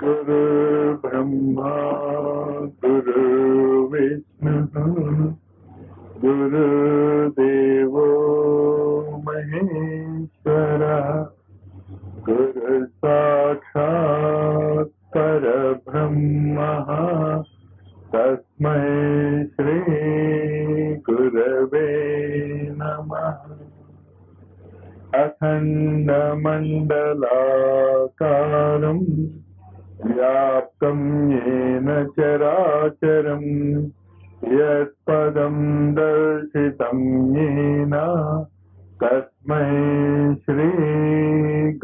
गुरु ब्रह्मा गुरु विष्णु गुरुदेवो महेश्वरः गुरु साक्षात् परब्रह्मः तस्मै श्री गुरवे नमः। अखण्डमण्डलाकारम् व्याप्तं येन चराचरम् यत्पदं दर्शितं येन तस्मै श्री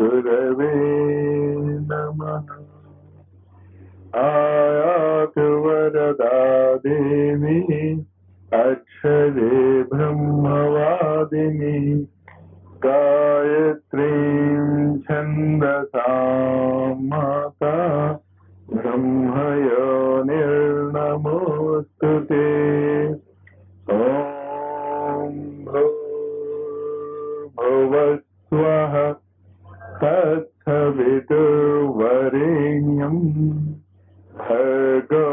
गुरवे नमः। आयातु वरदा देवी अक्षरे ब्रह्मवादिनी गायत्रीं छन्दसां माता ब्रह्मयोनिर्नमोऽस्तु ते। ॐ भूर्भुवस्सुवः तत्सवितुर्वरेण्यं भर्गो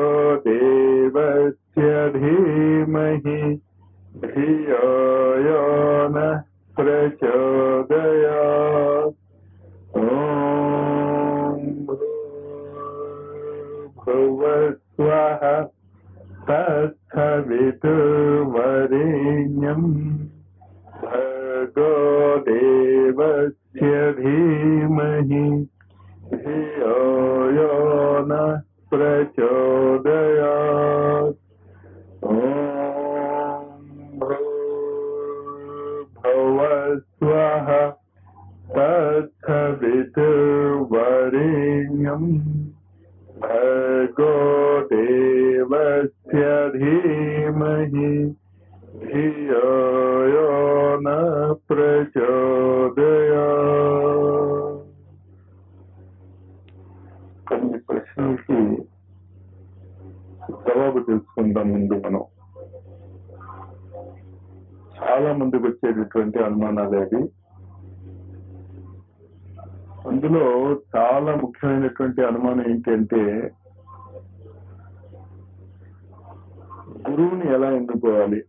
देवस्य धीमहि धियो यो नः प्रचोदयात्। ॐ भूर्भुवस्सुवः तत्सवितुर्वरेण्यं भर्गो देवस्य धीमहि धियो यो नः प्रचोदयात्। ॐ भूर्भुवस्सुवः तत्सवितुर्वरेण्यं भर्गो देवस्य धीमहि धियो यो नः प्रचोदयात्। కొన్ని ప్రశ్నలకి జవాబు తెలుసుకుందాం. ముందు మనం చాలా మందికి వచ్చేటటువంటి అనుమానాలు అవి. అందులో చాలా ముఖ్యమైనటువంటి అనుమానం ఏంటంటే గురువుని ఎలా ఎన్నుకోవాలి.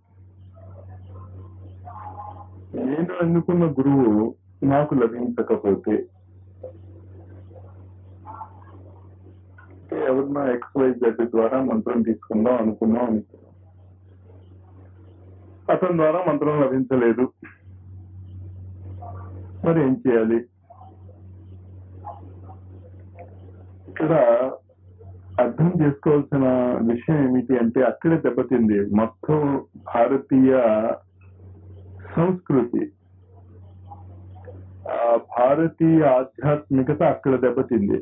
నేను ఎన్నుకున్న గురువు నాకు లభించకపోతే ఎవరన్నా XYZ ద్వారా మంత్రం తీసుకుందాం అనుకున్నాం. అతని ద్వారా మంత్రం లభించలేదు, మరి ఏం చేయాలి? ఇక్కడ అర్థం చేసుకోవాల్సిన విషయం ఏమిటి అంటే అక్కడే దెబ్బతింది మొత్తం భారతీయ సంస్కృతి, ఆ భారతీయ ఆధ్యాత్మికత అక్కడ దెబ్బతింది.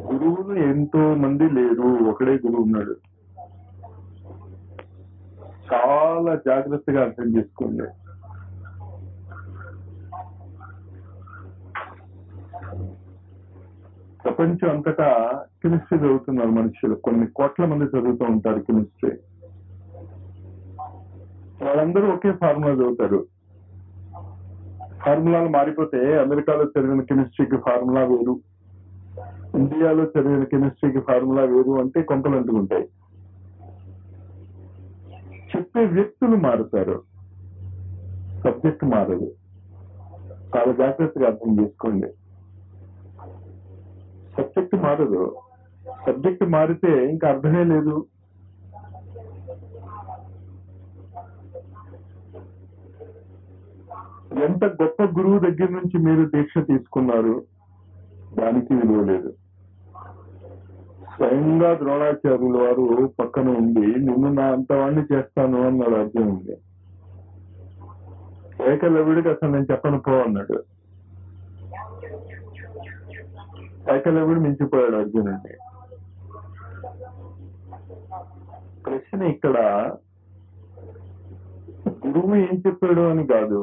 గురువులు ఎంతో మంది లేరు, ఒకడే గురువు ఉన్నాడు. చాలా జాగ్రత్తగా అర్థం చేసుకోండి. ప్రపంచం అంతటా కెమిస్ట్రీ చదువుతున్నారు మనుషులు, కొన్ని కోట్ల మంది చదువుతూ ఉంటారు కెమిస్ట్రీ. వాళ్ళందరూ ఒకే ఫార్ములా చదువుతారు. ఫార్ములాలు మారిపోతే అమెరికాలో చదివిన కెమిస్ట్రీకి ఫార్ములా వేరు, ఇండియాలో చదివిన కెమిస్ట్రీకి ఫార్ములా వేరు అంటే కొంపలు అంటుకుంటాయి. చెప్పే వ్యక్తులు మారుతారు, సబ్జెక్ట్ మారదు. చాలా జాగ్రత్తగా అర్థం చేసుకోండి. సబ్జెక్ట్ మారదు, సబ్జెక్ట్ మారితే ఇంకా అర్థమే లేదు. ఎంత గొప్ప గురువు దగ్గర నుంచి మీరు దీక్ష తీసుకున్నారు దానికి విలువ లేదు. స్వయంగా ద్రోణాచార్యుల వారు పక్కన ఉండి నిన్ను నా అంతవాణ్ణి చేస్తాను అన్నాడు అర్జునుడిని. ఏకలవ్యుడికి అసలు నేను చెప్పను పో అన్నాడు. ఏకలవ్యుడు మించిపోయాడు అర్జునుడిని. ప్రశ్న ఇక్కడ గురువు ఏం చెప్పాడు అని కాదు,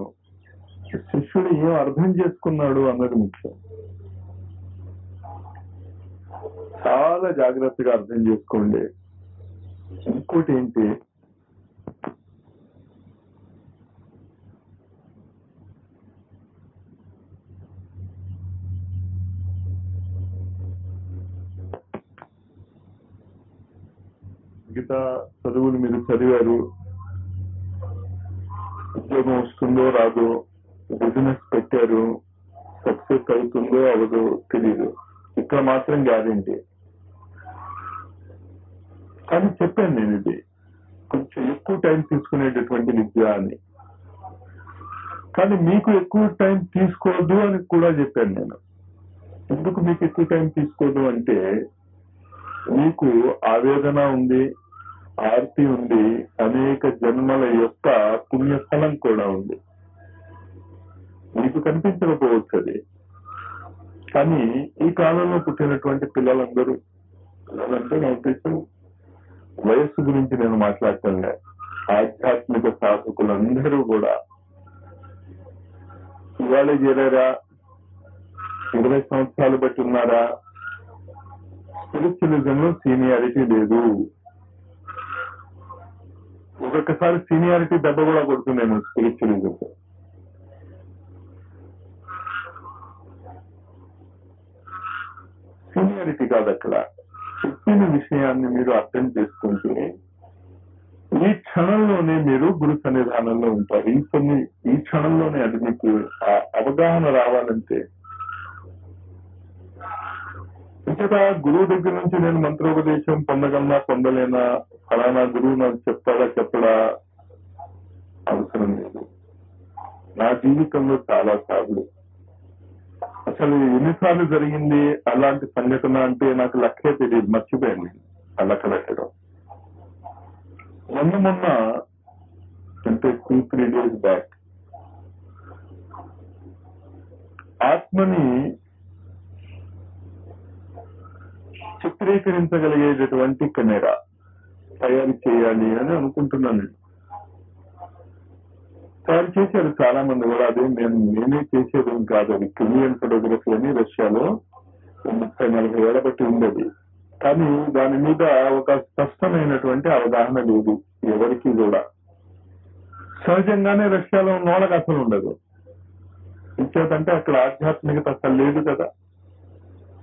శిష్యుడు ఏం అర్థం చేసుకున్నాడు అన్నది ముఖ్యం. చాలా జాగ్రత్తగా అర్థం చేసుకోండి. ఇంకోటి ఏంటి, మిగతా చదువులు మీరు చదివారు, ఉద్యోగం వస్తుందో రాదో, బిజినెస్ పెట్టారు, సక్సెస్ అవుతుందో అవదో తెలియదు. ఇక్కడ మాత్రం గ్యారెంటీ. కానీ చెప్పాను నేను, ఇది కొంచెం ఎక్కువ టైం తీసుకునేటటువంటి విద్య అని. కానీ మీకు ఎక్కువ టైం తీసుకోవద్దు అని కూడా చెప్పాను నేను. ఎందుకు మీకు ఎక్కువ టైం తీసుకోదు అంటే, మీకు ఆవేదన ఉంది, ఆర్తి ఉంది, అనేక జన్మల యొక్క పుణ్యఫలం కూడా ఉంది. మీకు కనిపించకపోవచ్చు అది. కానీ ఈ కాలంలో పుట్టినటువంటి పిల్లలందరూ, పిల్లలంటే నా ఉద్దేశం వయస్సు గురించి నేను మాట్లాడటంలే, ఆధ్యాత్మిక సాధకులందరూ కూడా ఇవాళ చేరారా, 20 సంవత్సరాలు బట్టి ఉన్నారా, స్పిరిచువలిజం లో సీనియారిటీ లేదు. ఒక్కొక్కసారి సీనియారిటీ దెబ్బ కూడా కొడుతుందేమో స్పిరిచువలిజం. సీనియారిటీ కాదు అక్కడ. చెప్పిన విషయాన్ని మీరు అర్థం చేసుకుంటే ఈ క్షణంలోనే మీరు గురు సన్నిధానంలో ఉంటారు. ఈ క్షణంలోనే అది మీకు అవగాహన రావాలంటే. ఇంతగా గురువు దగ్గర నుంచి నేను మంత్రోపదేశం పొందగలనా పొందలేనా, ఫలానా గురువు నాకు చెప్తాడా చెప్పడా అవసరం లేదు. నా జీవితంలో చాలా సార్లు, అసలు ఎన్నిసార్లు జరిగింది అలాంటి సంఘటన అంటే నాకు లెక్కే తెలియదు, మర్చిపోయాను నేను ఆ లెక్క పెట్టడం. మొన్న అంటే 2-3 days బ్యాక్ ఆత్మని చిత్రీకరించగలిగేటటువంటి కెమెరా తయారు చేయాలి అని అనుకుంటున్నాను నేను. తయారు చేశారు చాలా మంది కూడా. అదే నేనే చేసేది కాదు, అది క్రిమియన్ ఫోటోగ్రఫీ అని రష్యాలో 30-40 ఏళ్ల బట్టి ఉండేది. కానీ దాని మీద ఒక స్పష్టమైనటువంటి అవగాహన లేదు ఎవరికి కూడా. సహజంగానే రష్యాలో ఉన్న వాళ్ళకి అసలు ఉండదు. ఇంకేంటంటే అక్కడ ఆధ్యాత్మికత అసలు లేదు కదా,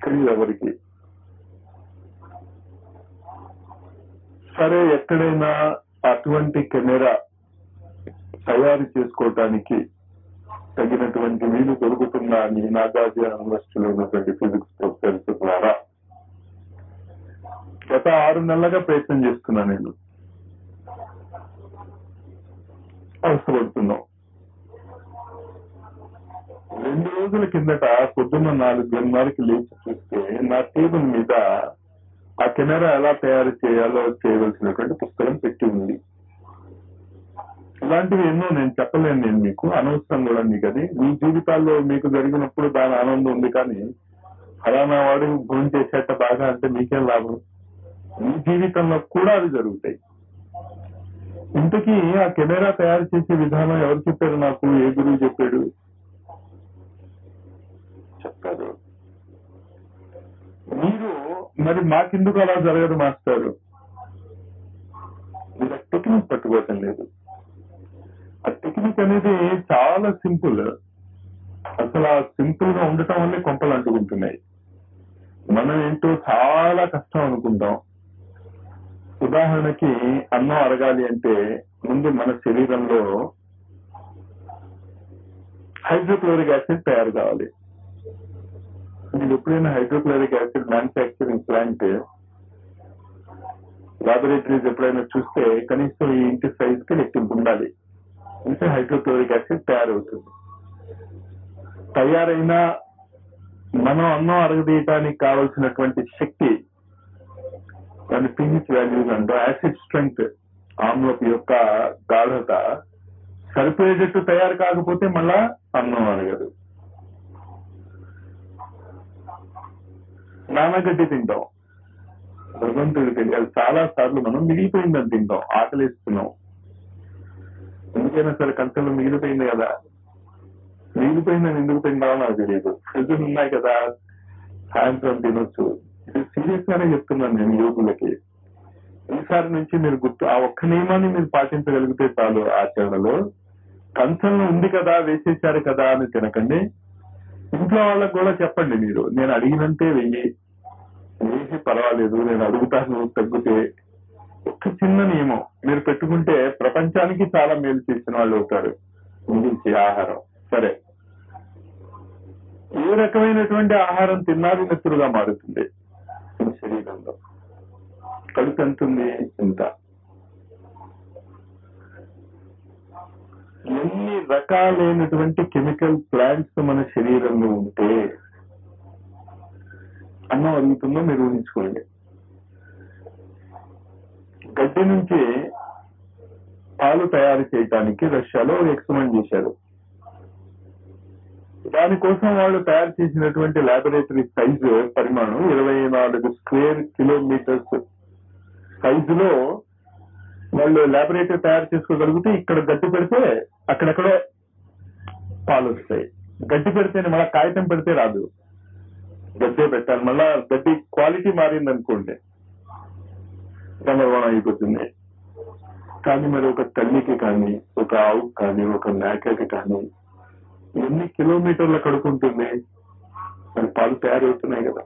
తెలియదు ఎవరికి. సరే, ఎక్కడైనా అటువంటి కెమెరా తయారు చేసుకోవటానికి తగినటువంటి వీలు దొరుకుతుందా అని నాగార్జున యూనివర్సిటీలో ఉన్నటువంటి ఫిజిక్స్ ప్రొఫెసర్స్ ద్వారా గత 6 నెలలుగా ప్రయత్నం చేస్తున్నా నేను. అవసరపడుతున్నాం. 2 రోజుల కిందట పొద్దున్న 4:30కి లేచి చూస్తే నా టేబుల్ మీద ఆ కెమెరా ఎలా తయారు చేయాలో చేయవలసినటువంటి పుస్తకం పెట్టి ఉంది. ఇలాంటివి ఎన్నో నేను చెప్పలేను, నేను మీకు అనవసరం కూడా. మీకు అది మీ జీవితాల్లో మీకు జరిగినప్పుడు దాని ఆనందం ఉంది. కానీ ఫలానా వాడు భోజనం చేసేట బాగా అంటే మీకేం లాభం? మీ జీవితంలో కూడా అది జరుగుతాయి. ఇంతకీ ఆ కెమెరా తయారు చేసే విధానం ఎవరు చెప్పారు నాకు? ఏ గురువు చెప్పాడు? చెప్పారు మీరు. మరి మాకెందుకు అలా జరగదు మాస్టారు? మీరు ఆ టెక్నిక్ పట్టుకోవటం లేదు. ఆ టెక్నిక్ అనేది చాలా సింపుల్. అసలు ఆ సింపుల్ గా ఉండటం వల్లే కొంపలు అంటుకుంటున్నాయి. మనం ఏంటో చాలా కష్టం అనుకుంటాం. ఉదాహరణకి అన్నం అరగాలి అంటే ముందు మన శరీరంలో హైడ్రోక్లోరిక్ యాసిడ్ తయారు కావాలి. మీరు ఎప్పుడైనా hydrochloric acid manufacturing plant laboratories ఎప్పుడైనా చూస్తే కనీసం ఈ ఇంటి సైజ్ కి లెక్కింపు ఉండాలి. అంటే హైడ్రోక్లోరిక్ యాసిడ్ తయారవుతుంది. తయారైన మనం అన్నం అరగదీయటానికి కావలసినటువంటి శక్తి, దాని pH వాల్యూస్ అంటూ యాసిడ్ స్ట్రెంగ్త్, ఆమ్లపు యొక్క గాఢత సరిపోయేటట్టు తయారు కాకపోతే మళ్ళా అన్నం అరగదు. నానగడ్డి తింటాం, భగవంతుడికి తెలియాలి. చాలా సార్లు మనం మిగిలిపోయిందని తింటాం, ఆకలిస్తున్నాం. ఎందుకైనా సరే కంచెలో మిగిలిపోయింది కదా, మిగిలిపోయిందని ఎందుకు తింటామో నాకు తెలియదు. ఫ్రిడ్జ్లు ఉన్నాయి కదా, సాయంత్రం తినొచ్చు. ఇది సీరియస్ గానే చెప్తున్నాను నేను యోగులకి. ఈసారి నుంచి మీరు ఆ ఒక్క నియమాన్ని మీరు పాటించగలిగితే చాలు. ఆచరణలో కంచంలో ఉంది కదా, వేసేసారు కదా అని తినకండి. ఇంట్లో వాళ్ళకు కూడా చెప్పండి, మీరు నేను అడిగినంతే వేసి పర్వాలేదు, నేను అడుగుతాను తగ్గితే ఒక చిన్న నియమం మీరు పెట్టుకుంటే ప్రపంచానికి చాలా మేలు చేసిన వాళ్ళు అవుతారు. మిగిల్చే ఆహారం సరే, ఏ రకమైనటువంటి ఆహారం తిన్నది నెత్తురుగా మారుతుంది మీ శరీరంలో. కడుపు ఎంత ఉంది? ఇంత. ఎన్ని రకాలైనటువంటి కెమికల్ ప్లాంట్స్ మన శరీరంలో ఉంటే అన్నం అరుగుతుందో మీరు ఊహించుకోండి. గడ్డి నుంచి పాలు తయారు చేయడానికి రష్యాలో ఎక్స్పెరిమెంట్ చేశారు. దానికోసం వాళ్ళు తయారు చేసినటువంటి ల్యాబొరేటరీ సైజు పరిమాణం 24 స్క్వేర్ కిలోమీటర్స్ సైజులో వాళ్ళు ల్యాబొరేటరీ తయారు చేసుకోగలిగితే ఇక్కడ గడ్డి పెడితే అక్కడెక్కడో పాలు వస్తాయి. గడ్డి పెడితేనే మళ్ళీ కాగితం పెడితే రాదు, గడ్డే పెట్టాలి. మళ్ళా గడ్డి క్వాలిటీ మారింది అనుకోండి గందరగోళం అయిపోతుంది. కానీ మరి ఒక తల్లికి కానీ, ఒక ఆవుకి కానీ, ఒక మేకకి కానీ ఎన్ని కిలోమీటర్ల కడుకుంటుంది? మరి పాలు తయారవుతున్నాయి కదా.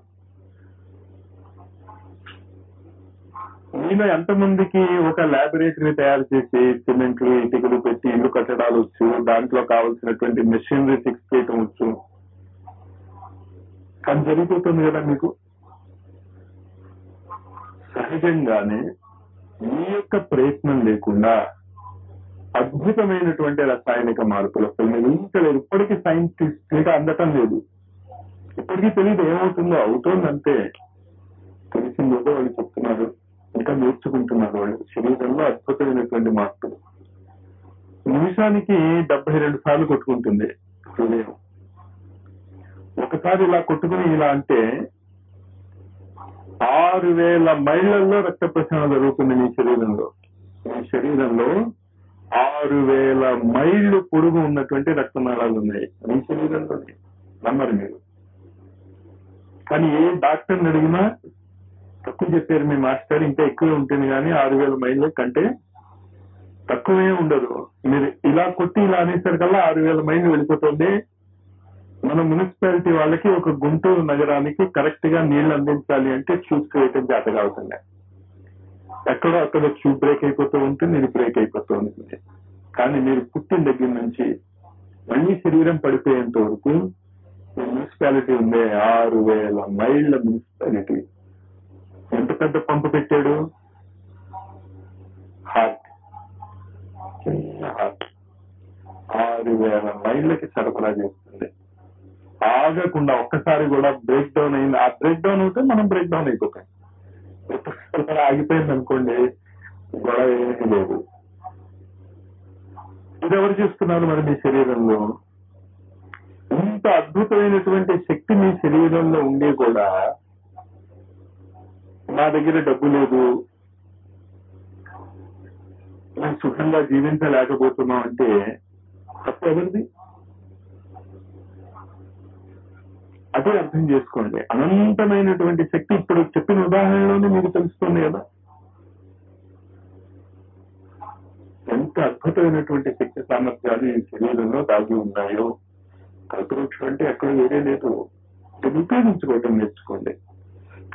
మీలో ఎంతమందికి ఒక ల్యాబొరేటరీ తయారు చేసి సిమెంట్లు ఇటుకలు పెట్టి ఇల్లు కట్టడాలు వచ్చు, దాంట్లో కావాల్సినటువంటి మెషినరీ ఫిక్స్ చేయటం వచ్చు? కానీ జరిగిపోతుంది కదా మీకు. సహజంగానే మీ యొక్క ప్రయత్నం లేకుండా అద్భుతమైనటువంటి రసాయనిక మార్పులు అసలు మీరు ఊహించలేదు. ఇప్పటికీ సైంటిస్ట్ అందటం లేదు. ఇప్పటికీ తెలియదు ఏమవుతుందో, అవుతోందంతే. తెలిసిందో వాళ్ళు చెప్తున్నారు, ఇంకా నేర్చుకుంటున్నారు. వాళ్ళు శరీరంలో అద్భుతమైనటువంటి మార్పులు. నిమిషానికి 72 సార్లు కొట్టుకుంటుంది హృదయం. ఒకసారి ఇలా కొట్టుకుని ఇలా అంటే 6000 మైళ్ళల్లో రక్త ప్రసరణ జరుగుతుంది మీ శరీరంలో. మీ శరీరంలో 6000 మైళ్ళు పొడుగు ఉన్నటువంటి రక్తనాళాలు ఉన్నాయి మీ శరీరంలో. నమ్మరు మీరు. కానీ ఏ డాక్టర్ని అడిగినా తక్కువ చెప్పారు మీ మాస్టర్, ఇంకా ఎక్కువే ఉంటుంది కానీ 6000 మైళ్ళ కంటే తక్కువే ఉండదు. మీరు ఇలా కొట్టి ఇలా అనేసరికల్లా 6000 మైళ్ళు వెళ్ళిపోతుంది. మన మున్సిపాలిటీ వాళ్ళకి ఒక గుంటూరు నగరానికి కరెక్ట్ గా నీళ్లు అందించాలి అంటే ట్యూబ్స్ వేయటం జాతగా అవుతుంది. ఎక్కడో అక్కడ ట్యూబ్ బ్రేక్ అయిపోతూ ఉంటుంది, ఇది బ్రేక్ అయిపోతూ ఉంటుంది. కానీ మీరు పుట్టిన దగ్గర నుంచి మళ్ళీ శరీరం పడిపోయేంత వరకు మున్సిపాలిటీ ఉందే 6000 మైళ్ళ మున్సిపాలిటీ. ఎంత పెద్ద పంపు పెట్టాడు? హార్ట్, చిన్న హార్ట్ 6000 మైళ్ళకి సరఫరా చేస్తుంది. ఆగకుండా ఒక్కసారి కూడా బ్రేక్ డౌన్ అయింది. ఆ బ్రేక్ డౌన్ అవుతే మనం బ్రేక్ డౌన్ అయిపోతాం. ఆగిపోయింది అనుకోండి, గొడవ ఏమీ లేదు. ఇది ఎవరు చేస్తున్నారు మరి మీ శరీరంలో? ఇంత అద్భుతమైనటువంటి శక్తి మీ శరీరంలో ఉండి కూడా నా దగ్గర డబ్బు లేదు, నేను సుఖంగా జీవించలేకపోతున్నాం అంటే తప్పు ఎవరిది? అదే అర్థం చేసుకోండి. అనంతమైనటువంటి శక్తి ఇప్పుడు చెప్పిన ఉదాహరణలోనే మీకు తెలుస్తుంది కదా ఎంత అద్భుతమైనటువంటి శక్తి సామర్థ్యాలు ఈ శరీరంలో దాగి ఉన్నాయో. కల్పవృక్షం అంటే ఎక్కడ వేరే లేదు. ఉపయోగించుకోవటం నేర్చుకోండి.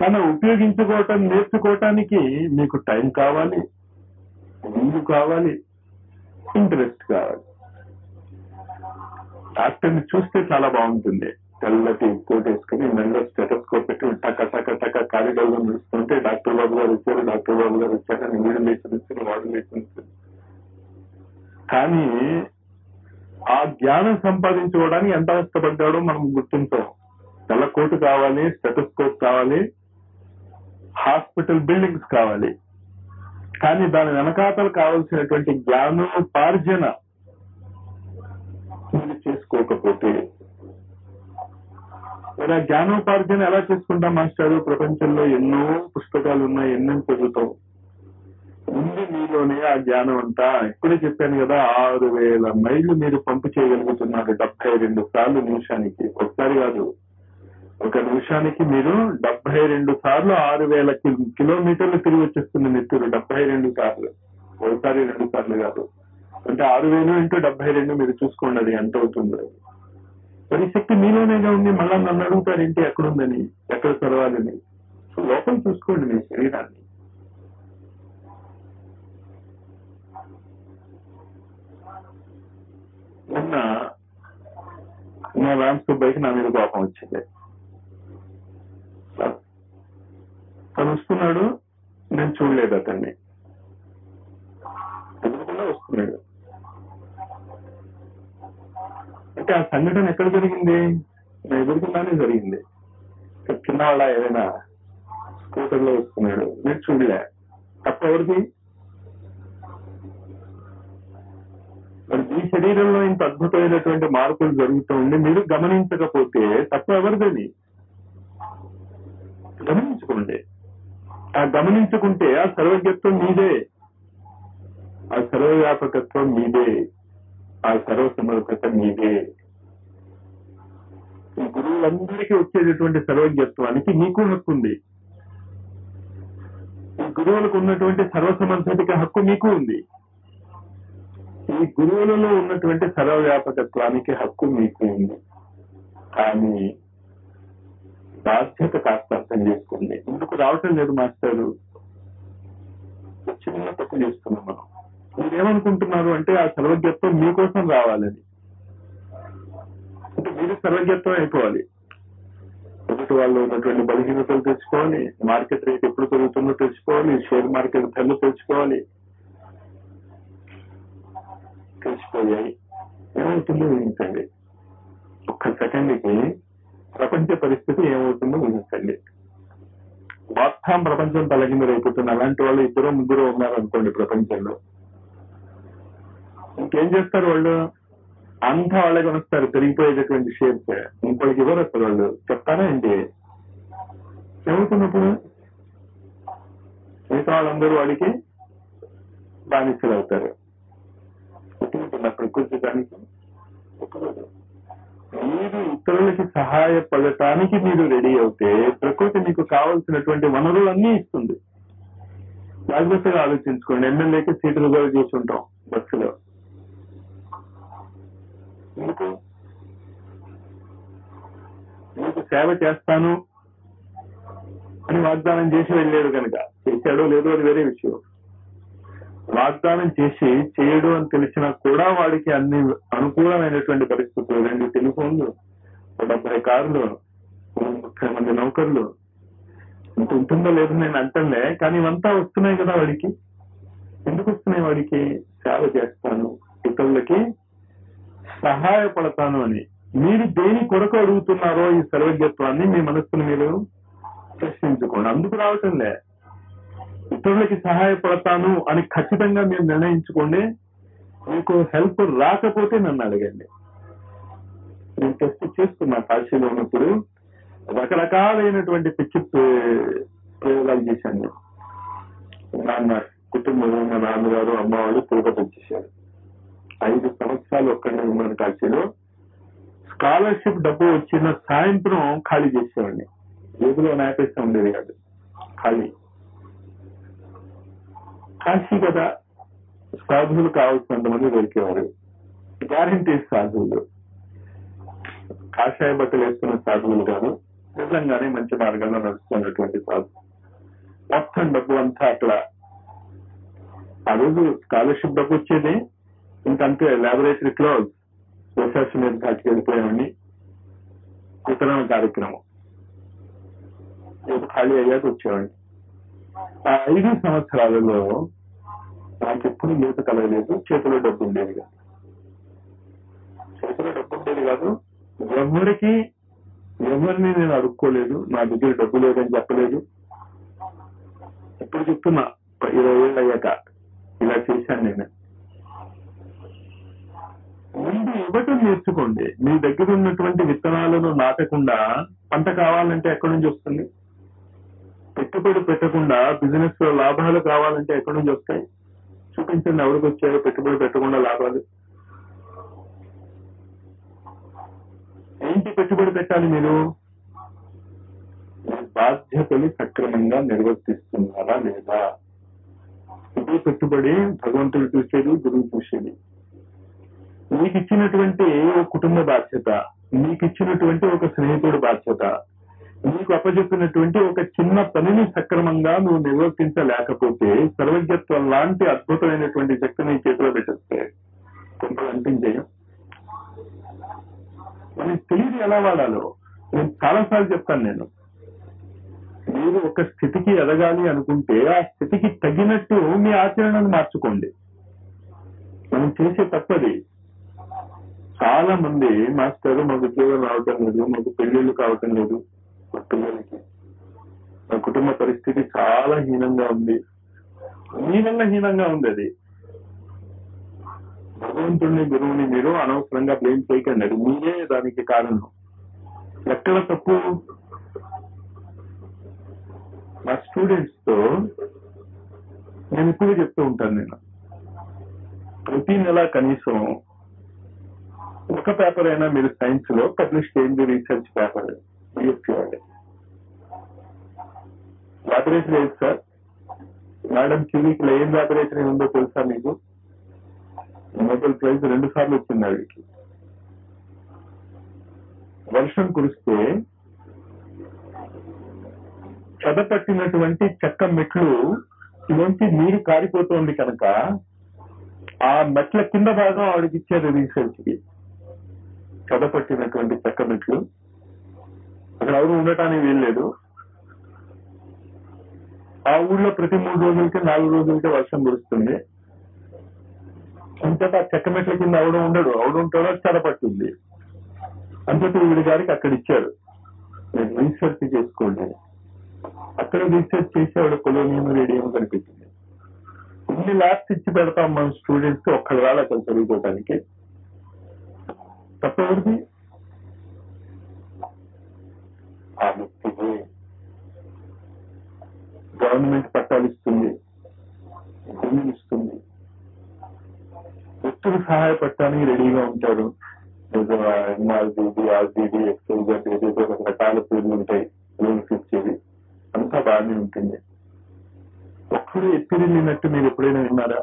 కానీ ఉపయోగించుకోవటం నేర్చుకోవటానికి మీకు టైం కావాలి, ముందు కావాలి, ఇంట్రెస్ట్ కావాలి. డాక్టర్ని చూస్తే చాలా బాగుంటుంది. తెల్లటి కోట్ వేసుకుని మెల్లో స్టెటోస్కోప్ పెట్టి టక టక టక కారిడార్లో నడుస్తుంటే డాక్టర్ బాబు గారు వచ్చారు, డాక్టర్ బాబు గారు వచ్చారని వీడు లేచి వచ్చారు, వాడు లేచి వచ్చారు. కానీ ఆ జ్ఞానం సంపాదించుకోవడానికి ఎంత కష్టపడ్డాడో మనం గుర్తించాం. తెల్ల కోటు కావాలి, స్టెటోస్కోప్ కావాలి, హాస్పిటల్ బిల్డింగ్స్ కావాలి. కానీ దాని వెనకాతలు కావాల్సినటువంటి జ్ఞానోపార్జన చేసుకోకపోతే, ఇలా జ్ఞానోపార్జన ఎలా చేసుకుంటాం మాస్టారు? ప్రపంచంలో ఎన్నో పుస్తకాలు ఉన్నాయి, ఎన్నో చదువుతాం. ఉంది మీలోనే ఆ జ్ఞానం అంతా. ఇప్పుడే చెప్పాను కదా, 6000 మైళ్ళు మీరు పంపు చేయగలుగుతున్నారు 72 సార్లు నిమిషానికి. ఒకసారి కాదు, ఒక నిమిషానికి మీరు 72 సార్లు 6000 కిలోమీటర్లు తిరిగి వచ్చేస్తుంది నెత్తురు. 72 సార్లు, ఒకసారి 2 సార్లు కాదు. అంటే 6000 × 72 మీరు చూసుకోండి అది ఎంత అవుతుందో. మరి శక్తి మీలోనేగా ఉంది. మళ్ళా నన్ను అడుగుతారు ఏంటి ఎక్కడుందని, ఎక్కడ చదవాలని. లోపల చూసుకోండి మీ శరీరాన్ని. మొన్న మా రామ్ సుబ్బయ్యకి నా మీద కోపం వచ్చింది. తను వస్తున్నాడు, నేను చూడలేదు అతన్ని, ఎదురుకుండా వస్తున్నాడు. అంటే ఆ సంఘటన ఎక్కడ జరిగింది? నా ఎదురుకుండానే జరిగింది. చిన్నవాళ్ళ ఏదైనా స్కూటర్ లో వస్తున్నాడు, నేను చూడలే. తప్ప ఎవరిది? మరి మీ శరీరంలో ఇంత అద్భుతమైనటువంటి మార్పులు జరుగుతూ ఉండి మీరు గమనించకపోతే తప్ప ఎవరిదని గమనించుకోండి. ఆ గమనించుకుంటే ఆ సర్వజ్ఞత్వం మీదే, ఆ సర్వవ్యాపకత్వం మీదే, ఆ సర్వసమర్థత మీదే. ఈ గురువులందరికీ వచ్చేటటువంటి సర్వజ్ఞత్వానికి మీకు హక్కు ఉంది. ఈ గురువులకు ఉన్నటువంటి సర్వసమర్థతకి హక్కు మీకు ఉంది. ఈ గురువులలో ఉన్నటువంటి సర్వవ్యాపకత్వానికి హక్కు మీకు ఉంది. కానీ బాధ్యత కాస్త అర్థం చేసుకోండి. ఎందుకు రావటం లేదు మాస్టారు? చిన్న తప్పు చేస్తున్నాం మనం. మీరేమనుకుంటున్నారు అంటే ఆ సర్వజ్ఞత్వం మీకోసం రావాలని. అంటే మీరు సర్వజ్ఞత్వం అయిపోవాలి. ఒకటి వాళ్ళు ఉన్నటువంటి బలహీనతలు తెచ్చుకోవాలి, మార్కెట్ రేట్ ఎప్పుడు పెరుగుతుందో తెచ్చుకోవాలి, షేర్ మార్కెట్ ధరలు తెచ్చుకోవాలి. తెలిసిపోయాయి, ఏమవుతుందో ఊహించండి. ఒక్క సెకండ్కి ప్రపంచ పరిస్థితి ఏమవుతుందో ఊహించండి. మొత్తం ప్రపంచం తలకిందులైపోతుంది. అలాంటి వాళ్ళు 2-3 ఉన్నారనుకోండి ప్రపంచంలో, ఇంకేం చేస్తారు వాళ్ళు? అంతా వాళ్ళే కొనుస్తారు పెరిగిపోయేటటువంటి షేర్స్. ఇంకోటికి ఇవ్వరు అసలు. వాళ్ళు చెప్తారా ఏంటి? ఏమవుతున్నప్పుడు మిగతా వాళ్ళందరూ వాడికి బానిసలు అవుతారు. ప్రకృతి దానికి మీరు ఇతరులకి సహాయపడటానికి మీరు రెడీ అవుతే ప్రకృతి మీకు కావాల్సినటువంటి వనరులన్నీ ఇస్తుంది. జాగ్రత్తగా ఆలోచించుకోండి. ఎమ్మెల్యేకి సీటు రిజర్వ్ చేసి ఉంటాం బస్సులో. మీకు సేవ చేస్తాను అని వాగ్దానం చేసి వెళ్ళాడు కనుక, చేశాడో లేదో అది వేరే విషయం. వాగ్దానం చేసి చేయడు అని తెలిసినా కూడా వాడికి అన్ని అనుకూలమైనటువంటి పరిస్థితులు, 2 టెలిఫోన్లు, 70 కార్లు, 30 మంది నౌకర్లు, ఇంత ఉంటుందో లేదో నేను అంటలే, కానీ ఇవంతా వస్తున్నాయి కదా వాడికి. ఎందుకు వస్తున్నాయి వాడికి? సేవ చేస్తాను, ఇతరులకి సహాయపడతాను అని. మీరు దేని కొరకు అడుగుతున్నారో ఈ సర్వజ్ఞత్వాన్ని మీ మనస్సును మీరు ప్రశ్నించుకోండి. అందుకు రావటంలే. ఇతరులకి సహాయపడతాను అని ఖచ్చితంగా మీరు నిర్ణయించుకోండి. మీకు హెల్ప్ రాకపోతే నన్ను అడగండి. నేను టెస్ట్ చేస్తున్నా. కాశీలో ఉన్నప్పుడు రకరకాలైనటువంటి పిచ్చి ప్రయోగాలు చేశాను. నాన్న కుటుంబంలో ఉన్న నాన్నగారు, అమ్మ వాళ్ళు తిరుపతి వచ్చేసారు. 5 సంవత్సరాలు ఒక్కడే ఉన్నాను కాశీలో. స్కాలర్షిప్ డబ్బు వచ్చిన సాయంత్రం ఖాళీ చేసేవాడిని. జేబులో నాపేస్తే ఉండేది కాదు, ఖాళీ. కాశీ కదా, సాధువులు కావాల్సినంత మంది దొరికేవారు. గ్యారంటీ సాధువులు, కాషాయ బట్టలు వేసుకున్న సాధువులు కాదు, నిజంగానే మంచి మార్గంలో నడుస్తున్నటువంటి సాధువు. మొత్తం డబ్బు అంతా అక్కడ. ఆ రోజు స్కాలర్షిప్ డబ్బు వచ్చేది ఇంకంతే. లాబొరేటరీ క్లోజ్, రిసెర్చ్ మీద కాటికి వెళ్ళిపోయామని వితరణ కార్యక్రమం. ఖాళీ అయ్యాక వచ్చేవాడిని. ఆ 5 సంవత్సరాలలో నాకు ఎప్పుడు ఈత కలగలేదు. చేతిలో డబ్బు ఉండేది కాదు. చేతిలో డబ్బు ఉండేది కాదు. ఎవరిని నేను అడుక్కోలేదు. నా దగ్గర డబ్బు లేదని చెప్పలేదు. ఎప్పుడు చెప్తున్నా, 20 ఏళ్ళు అయ్యాక ఇలా చేశాను నేను. ముందు ఇవ్వటం నేర్చుకోండి. మీ దగ్గర ఉన్నటువంటి విత్తనాలను నాటకుండా పంట కావాలంటే ఎక్కడి నుంచి వస్తుంది? పెట్టుబడి పెట్టకుండా బిజినెస్ లో లాభాలు కావాలంటే ఎక్కడి నుంచి వస్తాయి? చూపించండి ఎవరికి వచ్చాయో పెట్టుబడి పెట్టకుండా లాభాలు. ఏంటి పెట్టుబడి పెట్టాలి? మీరు బాధ్యతలు సక్రమంగా నిర్వర్తిస్తున్నారా లేదా? ఇదే పెట్టుబడి. భగవంతుడు చూసేది, గురువు చూసేది. మీకు ఇచ్చినటువంటి కుటుంబ బాధ్యత, మీకు ఇచ్చినటువంటి ఒక స్నేహితుడి బాధ్యత, నీకు అప్పచెప్పినటువంటి ఒక చిన్న పనిని సక్రమంగా నువ్వు నిర్వర్తించలేకపోతే సర్వజ్ఞత్వం లాంటి అద్భుతమైనటువంటి శక్తిని చేతిలో పెట్టేస్తే కొంత అనిపించేయం. మనకి తెలియదు ఎలా వాడాలో. నేను చాలాసార్లు చెప్తాను, మీరు ఒక స్థితికి ఎదగాలి అనుకుంటే ఆ స్థితికి తగినట్టు మీ ఆచరణను మార్చుకోండి. మనం చేసే తప్పది. చాలా మంది మాస్టర్ మాకు ఉద్యోగం రావటం లేదు, మాకు పెళ్లిళ్ళు కావటం లేదు, మా పిల్లలకి మా కుటుంబ పరిస్థితి చాలా హీనంగా ఉంది. మీ వల్ల హీనంగా ఉంది అది. భగవంతుడిని గురువుని మీరు అనవసరంగా బ్లేమ్ చేయకండి, అది మీరే దానికి కారణం. ఎక్కడ తప్పు? మా స్టూడెంట్స్ తో నేను ఇప్పుడు చెప్తూ ఉంటాను, నేను ప్రతి నెల కనీసం ఒక పేపర్ అయినా మీరు సైన్స్ లో పబ్లిష్ చేయండి, రీసెర్చ్ పేపర్. లాబొరేటరీ లేదు సార్, మేడం క్యూరీకి ఏం లాబొరేటరీ ఉందో తెలుసా మీకు? నోబెల్ ప్రైజ్ 2 సార్లు వచ్చింది ఆవిడికి. వర్షం కురిస్తే చెదపట్టినటువంటి చెక్క మెట్లు ఇలాంటి నీరు కారిపోతుంది కనుక ఆ మెట్ల కింద భాగం ఆవిడకి ఇచ్చారు రీసెర్చ్ కి. చెదపట్టినటువంటి చెక్క మెట్లు, అక్కడ ఎవరు ఉండటానికి వీల్లేదు. ఆ ఊళ్ళో ప్రతి 3 రోజులకి 4 రోజులకి వర్షం కురుస్తుంది. అంతేత ఆ చెక్క మెట్ల కింద అవడం ఉండడు, ఉంటాడో చెదపట్టింది. అంతేత వీడి గారికి అక్కడ ఇచ్చారు, రీసెర్చ్ చేసుకోండి. అక్కడ రీసెర్చ్ చేసేవాడు పొలోనియం, రేడియం కనిపించింది. ఇన్ని ల్యాబ్స్ ఇచ్చి పెడతాం మన స్టూడెంట్స్, ఒక్కడి రాళ్ళు అక్కడ చదువుకోవటానికి. తప్పవరిది? ఆ వ్యక్తికి గవర్నమెంట్ పట్టాలు ఇస్తుంది, భూమిని ఇస్తుంది, వ్యక్తులు సహాయపడటానికి రెడీగా ఉంటారు. ఎంఆర్జీడీ, ఆర్జీడీ, ఎక్స్ఎల్జెడ్, ఏదైతే రకరకాల పేర్లు ఉంటాయి, లోన్స్ ఇచ్చేది అంతా బాగానే ఉంటుంది. ఒక్కడు ఎత్తిరిల్లినట్టు మీరు ఎప్పుడైనా విన్నారా?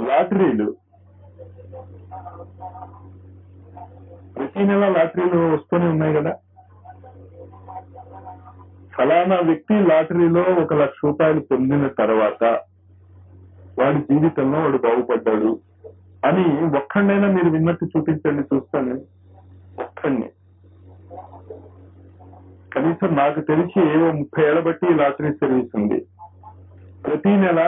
లాటరీలు, ప్రతి నెల లాటరీలు వస్తూనే ఉన్నాయి కదా. ఫలానా వ్యక్తి లాటరీలో 1 లక్ష రూపాయలు పొందిన తర్వాత వాడి జీవితంలో వాడు బాగుపడ్డాడు అని ఒక్కడైనా మీరు విన్నట్టు చూపించండి, చూస్తాను. ఒక్కడిని కనీసం నాకు తెలిసి ఏవో 30 ఏళ్ల బట్టి లాటరీ సర్వీస్ ఉంది. ప్రతి నెల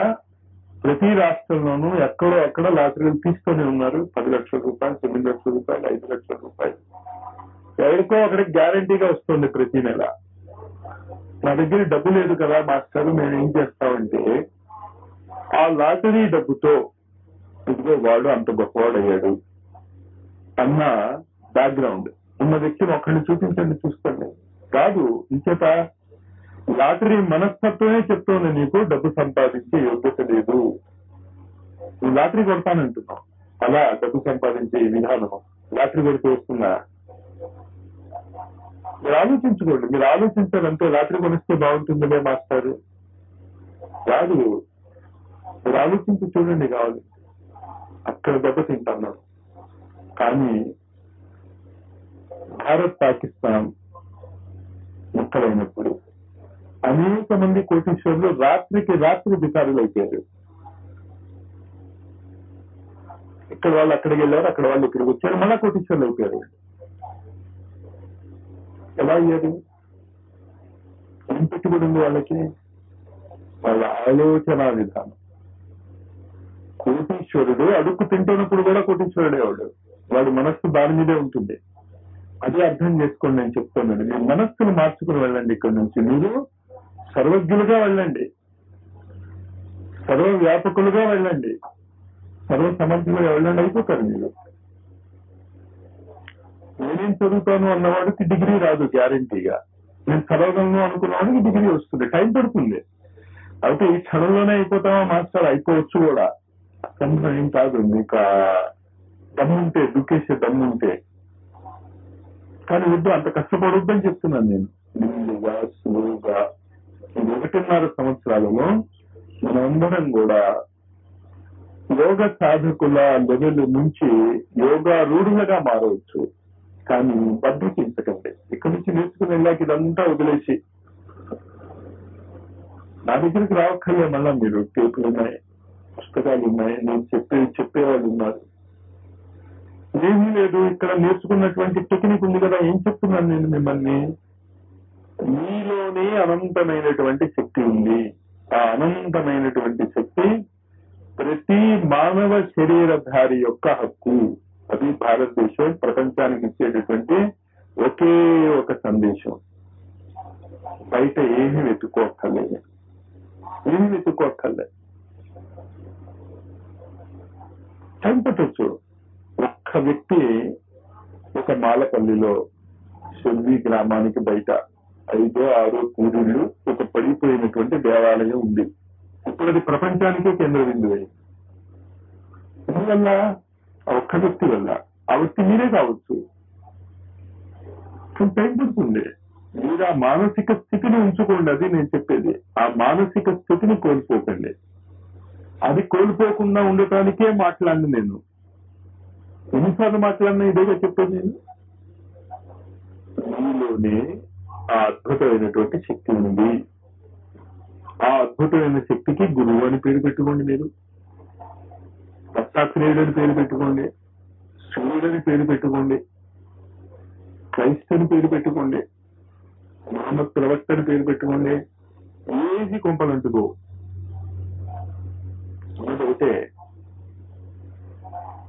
ప్రతి రాష్ట్రంలోనూ ఎక్కడో అక్కడ లాటరీలు తీసుకొని ఉన్నారు. 10 లక్షల రూపాయలు, 9 లక్షల రూపాయలు, 5 లక్షల రూపాయలు ఎవరికో అక్కడికి గ్యారంటీగా వస్తుంది ప్రతి నెల. నా దగ్గర డబ్బు లేదు కదా మాస్టర్, మేము ఏం చేస్తామంటే ఆ లాటరీ డబ్బుతో ఇదిగో వాడు అంత గొప్పవాడు అయ్యాడు అన్న బ్యాక్గ్రౌండ్ ఉన్న వ్యక్తిని ఒక్కడిని చూపించండి, చూస్తాను. కాదు, ఇంచేత లాటరీ మనస్తత్వమే చెప్తోంది నీకు డబ్బు సంపాదించే యోగ్యత లేదు, నువ్వు లాటరీ కొడతానంటున్నావు. అలా డబ్బు సంపాదించే విధానం లాటరీ కొడితే వస్తుందా? మీరు ఆలోచించుకోండి. మీరు ఆలోచించాలంటే లాటరీ కొనిస్తే బాగుంటుందిలే మాస్టారు, కాదు. మీరు ఆలోచించి చూడండి, కావాలి అక్కడ దెబ్బతింటున్నాడు. కానీ భారత్ పాకిస్తాన్ ముక్కలైనప్పుడు అనేక మంది కోటీశ్వరులు రాత్రికి రాత్రి బికారులు అయిపోయారు. ఇక్కడ వాళ్ళు అక్కడికి వెళ్ళారు, అక్కడ వాళ్ళు ఇక్కడికి వచ్చారు, మళ్ళా కోటీశ్వరులు అయిపోయారు. ఎలా అయ్యారు? ఏం పెట్టుబడి ఉంది వాళ్ళకి? వాళ్ళ ఆలోచన విధానం. కోటీశ్వరుడు అడుక్కు తింటున్నప్పుడు కూడా కోటీశ్వరుడే వాడి మనస్సు దాని మీదే ఉంటుంది. అదే అర్థం చేసుకోండి నేను చెప్తున్నాను. మీ మనస్సును మార్చుకుని వెళ్ళండి. ఇక్కడ నుంచి మీరు సర్వజ్ఞులుగా వెళ్ళండి, సర్వ వ్యాపకులుగా వెళ్ళండి, సర్వ సమర్థులుగా వెళ్ళండి, అయిపోతారు మీరు. నేనేం చదువుతాను అన్నవాడికి డిగ్రీ రాదు గ్యారంటీగా. నేను చదవగలను అనుకున్నవాడికి డిగ్రీ వస్తుంది, టైం పడుతుంది. అయితే ఈ క్షణంలోనే అయిపోతామా మాస్టర్? అయిపోవచ్చు కూడా, అసలు ఏం కాదు. మీకు దమ్ముంటే, దుక్కేసే దమ్ముంటే. కానీ వద్దు, అంత కష్టపడొద్దని చెప్తున్నాను నేను. ముందుగా స్లోగా 1.5 సంవత్సరాలలో మనందరం కూడా యోగ సాధకుల లెవెల్ నుంచి యోగా రూఢులుగా మారవచ్చు. కానీ బద్దకించకండి. ఇక్కడి నుంచి నేర్చుకుని వెళ్ళాక ఇదంతా వదిలేసి నా దగ్గరికి రావక్కర్లే. మళ్ళా మీరు టేపులు ఉన్నాయి, పుస్తకాలు ఉన్నాయి, నేను చెప్పేవాళ్ళు ఉన్నారు. ఏమీ లేదు. ఇక్కడ నేర్చుకున్నటువంటి టెక్నిక్ ఉంది కదా. ఏం చెప్తున్నాను నేను మిమ్మల్ని? మీలోనే అనంతమైనటువంటి శక్తి ఉంది. ఆ అనంతమైనటువంటి శక్తి ప్రతి మానవ శరీరధారి యొక్క హక్కు. అది భారతదేశం ప్రపంచానికి ఇచ్చేటటువంటి ఒకే ఒక సందేశం. బయట ఏమీ వెతుక్కోక్కర్లేదు, ఏమి వెతుక్కోక్కర్లేదు. చంపటొచ్చు. ఒక్క వ్యక్తి ఒక మాలపల్లిలో శొల్వి గ్రామానికి బయట 5 6 కూరుళ్ళు ఒక పడిపోయినటువంటి దేవాలయం ఉంది. ఇప్పుడు అది ప్రపంచానికే కేంద్ర బిందువు. ఎందువల్ల? ఒక్క వ్యక్తి వల్ల. ఆ వ్యక్తి మీరే కావచ్చు. టైం పడుతుంది. మీరు ఆ మానసిక స్థితిని ఉంచుకోండి. అది నేను చెప్పేది. ఆ మానసిక స్థితిని కోల్పోకండి. అది కోల్పోకుండా ఉండటానికే మాట్లాడి నేను ఎన్నిసార్లు మాట్లాడినా ఇదేగా చెప్పేది నేను. మీలోనే ఆ అద్భుతమైనటువంటి శక్తి ఉంది. ఆ అద్భుతమైన శక్తికి గురువు అని పేరు పెట్టుకోండి. మీరు దత్తాత్రేయుడు అని పేరు పెట్టుకోండి, సూర్యుడని పేరు పెట్టుకోండి, క్రైస్ట్ అని పేరు పెట్టుకోండి, మహమ్మద్ ప్రవక్త అని పేరు పెట్టుకోండి. ఏది కొంపలంటుకో. ఒకటే.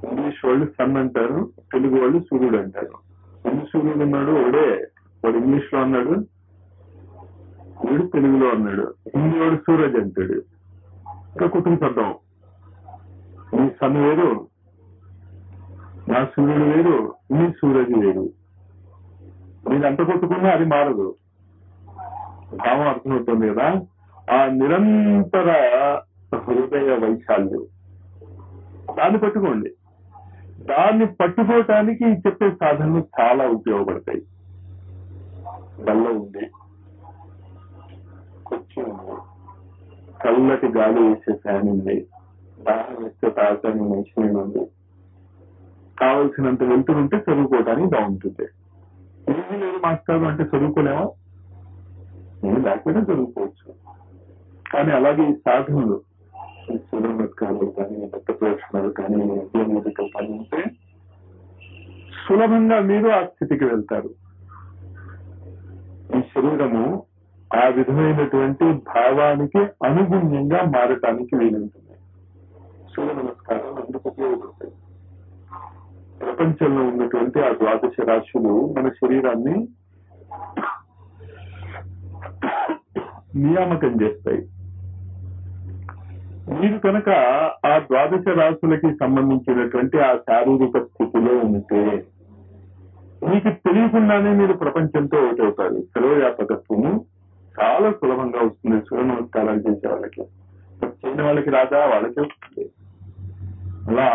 ఇంగ్లీష్ వాళ్ళు సన్ అంటారు, తెలుగు వాళ్ళు సూర్యుడు అంటారు. ఎందుకు సూర్యుడు అన్నాడు? ఒకడే. వాడు ఇంగ్లీష్ లో అన్నాడు, వీడు తెలుగులో అన్నాడు. హిందీ వాడు సూరజ్ అంటాడు. ఇంకా కుటుంబం. నీ సన్ వేరు, నా సూర్యుడు వేరు, నీ సూరజ్ వేరు. మీరు ఎంత కొట్టుకున్నా అది మారదు. భావం అర్థమవుతుంది కదా. ఆ నిరంతర హృదయ వైశాల్యం, దాన్ని పట్టుకోండి. దాన్ని పట్టుకోవటానికి చెప్పే సాధనలు చాలా ఉపయోగపడతాయి. బల్ల ఉంది, కుర్చీ ఉంది, చల్లటి గాలి వేసే ఫ్యాన్ ఉంది, దాహం వేస్తే తాగటానికి మంచినీళ్ళు ఉంది, కావలసినంత వెళ్తుంటే చదువుకోవటానికి బాగుంటుంది. ఏమీ లేదు మాస్టర్ అంటే చదువుకోలేమా? నేను లేకపోయినా చదువుకోవచ్చు. కానీ అలాగే ఈ సాధనలు, సూర్యనమస్కారాలు కానీ, రక్త ప్రదక్షిణాలు కానీ, అధ్యాత్మిక పని ఉంటే సులభంగా మీరు ఆ స్థితికి వెళ్తారు. ఈ శరీరము ఆ విధమైనటువంటి భావానికి అనుగుణ్యంగా మారటానికి వీలుంటుంది. సూర్య నమస్కారాలు అందుకు ఉపయోగపడతాయి. ప్రపంచంలో ఉన్నటువంటి ఆ 12 రాశులు మన శరీరాన్ని నియామకం చేస్తాయి. మీరు కనుక ఆ 12 రాశులకి సంబంధించినటువంటి ఆ శారీరక స్థితిలో ఉంటే మీకు తెలియకుండానే మీరు ప్రపంచంతో ఒకటవుతారు. సర్వవ్యాపకత్వము చాలా సులభంగా వస్తుంది. సూర్య నమస్కారాలు చేసే వాళ్ళకి. చేయని వాళ్ళకి రాదా? వాళ్ళకే వస్తుంది. అలా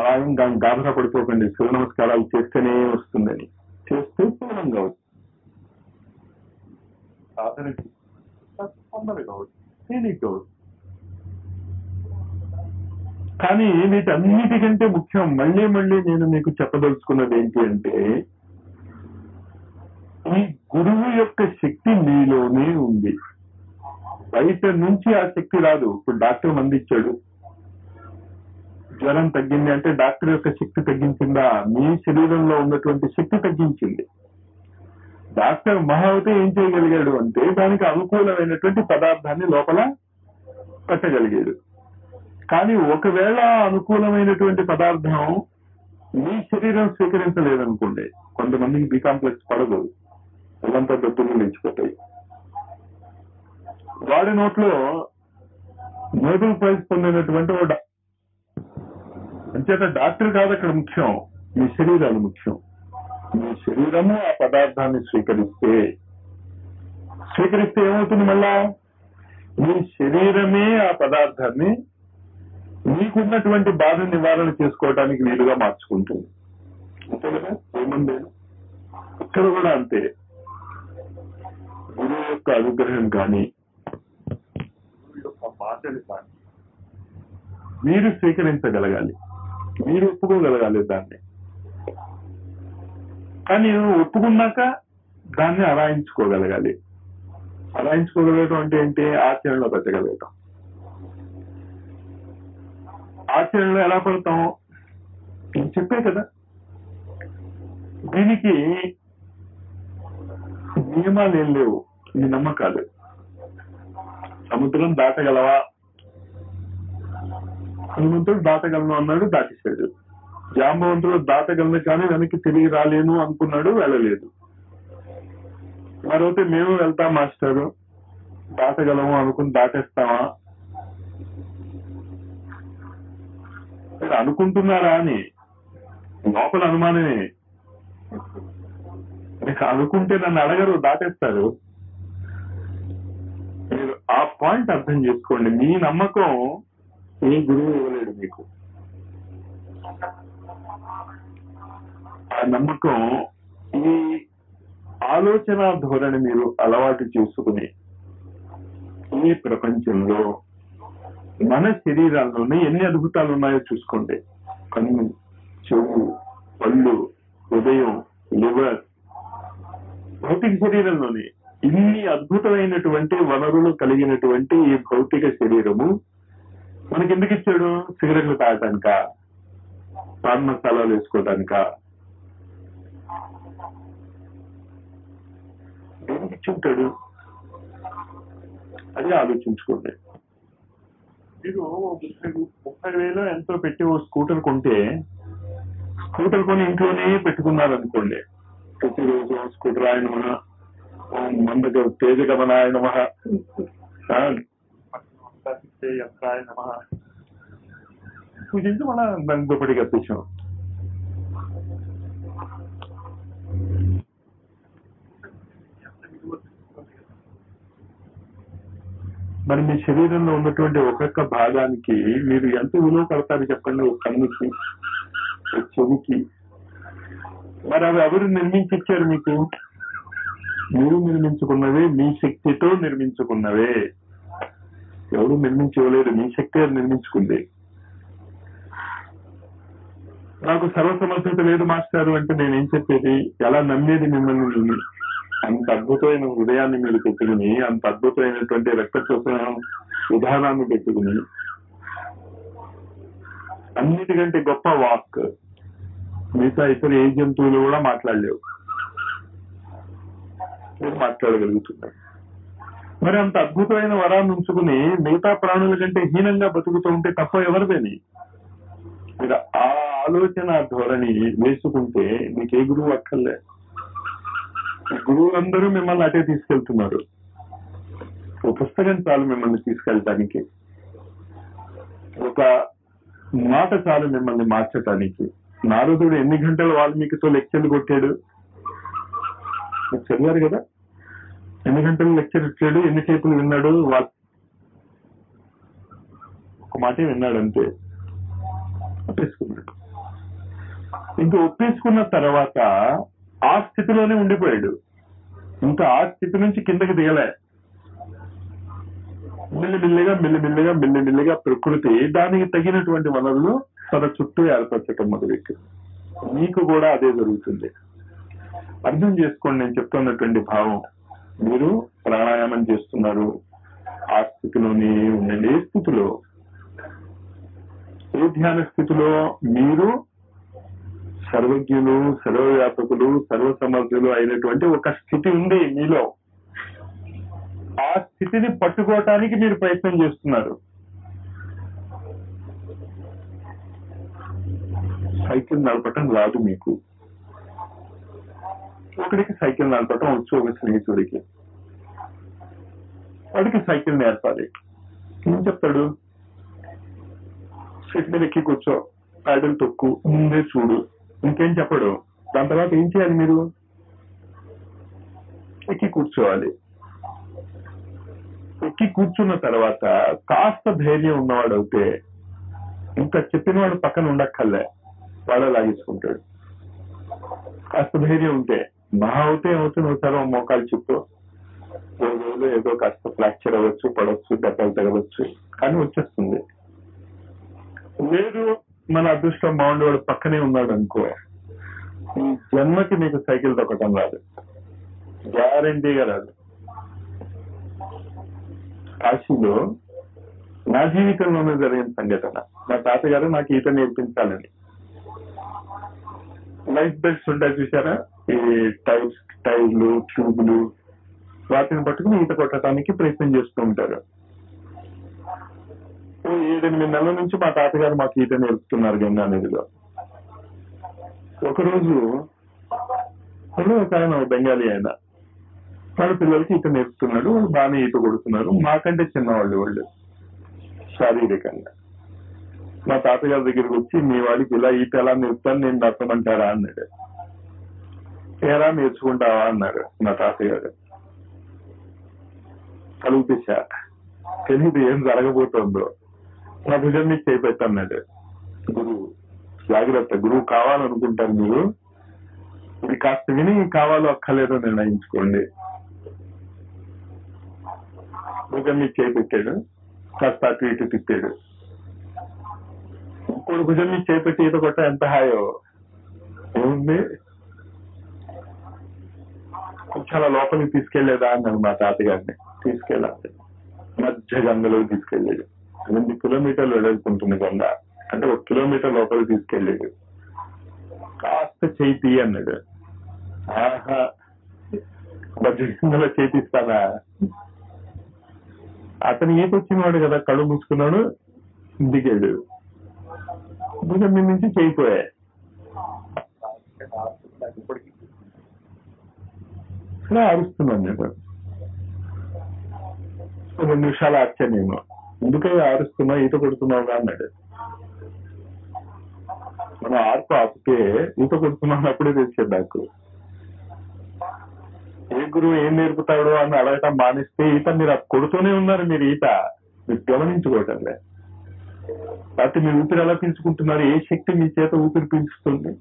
గాబరా పడిపోకండి. సూర్య నమస్కారాలు చేస్తేనే వస్తుందని. చేస్తే సులభంగా వస్తుంది. సాధనకి తొందరగా వస్తుంది, తేలిగ్గా వస్తుంది. కానీ వీటన్నిటికంటే ముఖ్యం మళ్ళీ నేను మీకు చెప్పదలుచుకున్నది ఏంటి అంటే, ఈ గురువు యొక్క శక్తి మీలోనే ఉంది. బయట నుంచి ఆ శక్తి రాదు. ఇప్పుడు డాక్టర్ మంది ఇచ్చాడు, జ్వరం తగ్గింది అంటే డాక్టర్ యొక్క శక్తి తగ్గించిందా? మీ శరీరంలో ఉన్నటువంటి శక్తి తగ్గించింది. డాక్టర్ మహావతి ఏం చేయగలిగాడు అంటే దానికి అనుకూలమైనటువంటి పదార్థాన్ని లోపల పెట్టగలిగాడు. కానీ ఒకవేళ అనుకూలమైనటువంటి పదార్థం మీ శరీరం స్వీకరించలేదనుకోండి, కొంతమందికి బి కాంప్లెక్స్ పడదు, అదంతా దొడ్డులు నిలిచిపోతాయి. వాడి నోట్లో నోబెల్ ప్రైజ్ పొందినటువంటి అంచేత డాక్టర్ కాదు అక్కడ ముఖ్యం, మీ శరీరాలు ముఖ్యం. మీ శరీరము ఆ పదార్థాన్ని స్వీకరిస్తే ఏమవుతుంది? మళ్ళా మీ శరీరమే ఆ పదార్థాన్ని మీకున్నటువంటి బాధ నివారణ చేసుకోవడానికి వీలుగా మార్చుకుంటుంది. అంతే కదా? ఏముంది ఇక్కడ కూడా అంతే. గురువు యొక్క అనుగ్రహం కానీ, గురువు యొక్క మాటలు కానీ మీరు స్వీకరించగలగాలి, మీరు ఒప్పుకోగలగాలి దాన్ని. కానీ ఒప్పుకున్నాక దాన్ని అరాయించుకోగలగాలి. అరాయించుకోగలగటం అంటే ఏంటి? ఆచరణలో పెట్టగలగటం. ఆచరణలో ఎలా పడతాం? నేను చెప్పే కదా, దీనికి నియమాలు ఏం లేవు, ఈ నమ్మకాలు. సముద్రం దాటగలవా? హనుమంతుడు దాటగలను అన్నాడు, దాటేశాడు. జాంబవంతుడు దాటగలను కానీ వెనక్కి తిరిగి రాలేను అనుకున్నాడు, వెళ్ళలేదు. మరైతే మేము వెళ్తాం మాస్టారు, దాటగలము అనుకుని దాటేస్తామా? అనుకుంటున్నారా అని లోపల అనుమానమే. అనుకుంటే నన్ను అడగరు, దాటేస్తారు. మీరు ఆ పాయింట్ అర్థం చేసుకోండి. మీ నమ్మకం ఏ గురువు ఇవ్వలేడు మీకు. ఆ నమ్మకం, ఈ ఆలోచన ధోరణి మీరు అలవాటు చేసుకుని ఈ ప్రపంచంలో మన శరీరాల్లోనే ఎన్ని అద్భుతాలు ఉన్నాయో చూసుకోండి. కన్ను, చెవు, పళ్ళు, హృదయం, లివర్, భౌతిక శరీరంలోనే ఇన్ని అద్భుతమైనటువంటి వనరులు కలిగినటువంటి ఈ భౌతిక శరీరము మనకి ఎందుకు ఇచ్చాడు? సిగరెట్లు తాగటానిక? పాన్ మసాలాలు వేసుకోవటానిక? ఎందుకు ఇచ్చుంటాడు? అది ఆలోచించుకోండి. మీరు 30,000 ఎంతో పెట్టి ఓ స్కూటర్ కొంటే, స్కూటర్ కొని ఇంట్లోనే పెట్టుకున్నారనుకోండి, ప్రతిరోజు స్కూటర్ ఆయన మందక తేజ గమనాయ నమః, పూజించి మన దాని దుప్పటి కప్పించాం. మరి మీ శరీరంలో ఉన్నటువంటి ఒక్కొక్క భాగానికి మీరు ఎంత విలువ కడతారు చెప్పండి? ఒక కన్నుకి, ఒక చెవికి. మరి అవి ఎవరు నిర్మించిచ్చారు మీకు? మీరు నిర్మించుకున్నవే, మీ శక్తితో నిర్మించుకున్నవే. ఎవరు నిర్మించలేదు, మీ శక్తి నిర్మించుకుంది. నాకు సర్వసమర్థత లేదు మాస్టారు అంటే నేనేం చెప్పేది? ఎలా నమ్మేది మిమ్మల్ని? అంత అద్భుతమైన హృదయాన్ని మీరు పెట్టుకుని, అంత అద్భుతమైనటువంటి రక్తచోషణ విధానాన్ని పెట్టుకుని, అన్నిటికంటే గొప్ప వాక్ మిగతా ఇతర ఏ జంతువులు కూడా మాట్లాడలేవు, మీరు మాట్లాడగలుగుతున్నారు. మరి అంత అద్భుతమైన వరాన్ని ఉంచుకుని మిగతా ప్రాణుల కంటే హీనంగా బతుకుతూ ఉంటే తప్ప ఎవరిదేని? మీరు ఆ ఆలోచన ధోరణి వేసుకుంటే మీకు ఏ గురువు అక్కర్లే. గురువులందరూ మిమ్మల్ని అటే తీసుకెళ్తున్నారు. ఒక పుస్తకం చాలు మిమ్మల్ని తీసుకెళ్ళటానికి, ఒక మాట చాలు మిమ్మల్ని మార్చటానికి. నారదుడు ఎన్ని గంటలు వాల్మీకితో లెక్చర్లు కొట్టాడు? చదివారు కదా, ఎన్ని గంటలు లెక్చర్ ఇచ్చాడు, ఎన్ని సేపులు విన్నాడు? ఒక మాటే విన్నాడు అంతే, ఒప్పేసుకున్నాడు. ఇంకా ఒప్పేసుకున్న తర్వాత ఆ స్థితిలోనే ఉండిపోయాడు. ఇంకా ఆ స్థితి నుంచి కిందకి దిగలే. మెల్లిమెల్లిగా ప్రకృతి దానికి తగినటువంటి వనరులు తన చుట్టూ ఏర్పరచటం మొదలెట్టు. మీకు కూడా అదే జరుగుతుంది. అర్థం చేసుకోండి నేను చెప్తున్నటువంటి భావం. మీరు ప్రాణాయామం చేస్తున్నారు, ఆ స్థితిలోనే ఉండండి. ఏ స్థితిలో? ఏ ధ్యాన స్థితిలో? మీరు సర్వజ్ఞులు, సర్వవ్యాపకులు, సర్వసమర్థులు అయినటువంటి ఒక స్థితి ఉంది మీలో. ఆ స్థితిని పట్టుకోవటానికి మీరు ప్రయత్నం చేస్తున్నారు. సైకిల్ నడపటం రాదు మీకు. ఒకడికి సైకిల్ నడపటం వచ్చు, ఒక స్నేహితుడికి. వాడికి సైకిల్ నేర్పాలి. ఏం చెప్తాడు? సీట్ మీద ఎక్కి కూర్చో, ప్యాడల్ తొక్కు, ముందే చూడు, ఇంకేం చెప్పడు. దాని తర్వాత ఏం చేయాలి? మీరు ఎక్కి కూర్చోవాలి. ఎక్కి కూర్చున్న తర్వాత కాస్త ధైర్యం ఉన్నవాడు అయితే, ఇంకా చెప్పిన వాడు పక్కన ఉండక్కర్లే, వాడే లాగేసుకుంటాడు. కాస్త ధైర్యం ఉంటే, మహా అవుతే ఏమవుతుంది, ఒకసారి మోకాలు చుట్టూ రోజులు ఏదో కాస్త ఫ్రాక్చర్ అవ్వచ్చు, పడవచ్చు, దెబ్బలు తగవచ్చు, కానీ వచ్చేస్తుంది. లేదు మన అదృష్టం బాగుండేవాడు పక్కనే ఉన్నాడు అనుకో, ఈ జన్మకి మీకు సైకిల్ తొక్కటం రాదు, గ్యారంటీగా రాదు. కాశీలో నా జీవితంలోనే జరిగిన సంఘటన. మా తాతగారు నాకు ఈత నేర్పించాలని లైఫ్ బెల్ట్స్ ఉంటాయి చూసారా, ఈ టైర్లు ట్యూబులు, వాటిని పట్టుకుని ఈత కొట్టడానికి ప్రయత్నం చేస్తూ ఉంటారు. 7-8 నెలల నుంచి మా తాతగారు మాకు ఈత నేర్పుతున్నారు గంగా నదిలో. ఒకరోజు ఒక ఆయన బెంగాలీ ఆయన వాళ్ళ పిల్లలకి ఈత నేర్పుతున్నాడు. వాళ్ళు బాగానే ఈత కొడుతున్నారు. మాకంటే చిన్నవాళ్ళు వాళ్ళు శారీరకంగా. మా తాతగారి దగ్గరికి వచ్చి, మీ వాడికి ఇలా ఈత ఎలా నేర్పుతాను, నేను నచ్చమంటారా అన్నాడు. ఎలా నేర్చుకుంటావా అన్నారు మా తాతగారు. కలుగుతీశా తెలీదు ఏం జరగబోతోందో. నా భుజం మీద చేపెట్టన్నాడు. గురువు జాగ్రత్త, గురువు కావాలనుకుంటారు మీరు, ఇది కాస్త విని కావాలో అక్కర్లేదో నిర్ణయించుకోండి. భుజం మీద చేపెట్టాడు, కాస్త అటు ఇటు తిప్పాడు. ఇప్పుడు భుజం మీద చేపెట్టి ఈత కొట్ట ఎంత హాయో ఏముంది, చాలా లోపలికి తీసుకెళ్లేదా అన్నాడు మా తాతగారిని. తీసుకెళ్ళాలి, మధ్య గంగలోకి తీసుకెళ్ళాడు. 8 కిలోమీటర్లు వెళ్తుంటుంది గంగ, అంటే 1 కిలోమీటర్ లోపలికి తీసుకెళ్ళాడు. కాస్త చేతి అన్నాడు. ఆహా, మధ్య గంగలో చేతిస్తానా? అతను ఈత వచ్చినవాడు కదా, కళ్ళు మూసుకున్నాడు, దిగాడు. భుజం మీద నుంచి చేయిపోయాయి. ఇలా అరుస్తున్నాను నేను. 2 నిమిషాలు ఆర్చా నేను. ఎందుకని ఆరుస్తున్నా, ఈత కొడుతున్నావు అన్నాడు. మనం ఆర్పు ఆపితే ఈత కొడుతున్నాను అప్పుడే తెలిసేది నాకు. ఏ గురువు ఏం నేర్పుతాడు అని అడగటం మానేస్తే ఈత మీరు కొడుతూనే ఉన్నారు. మీరు ఈత మీరు గమనించుకోవటంలే. లేకపోతే మీరు ఊపిరి ఎలా పీల్చుకుంటున్నారు, ఏ శక్తి మీ చేత ఊపిరి పీల్చుతుంది,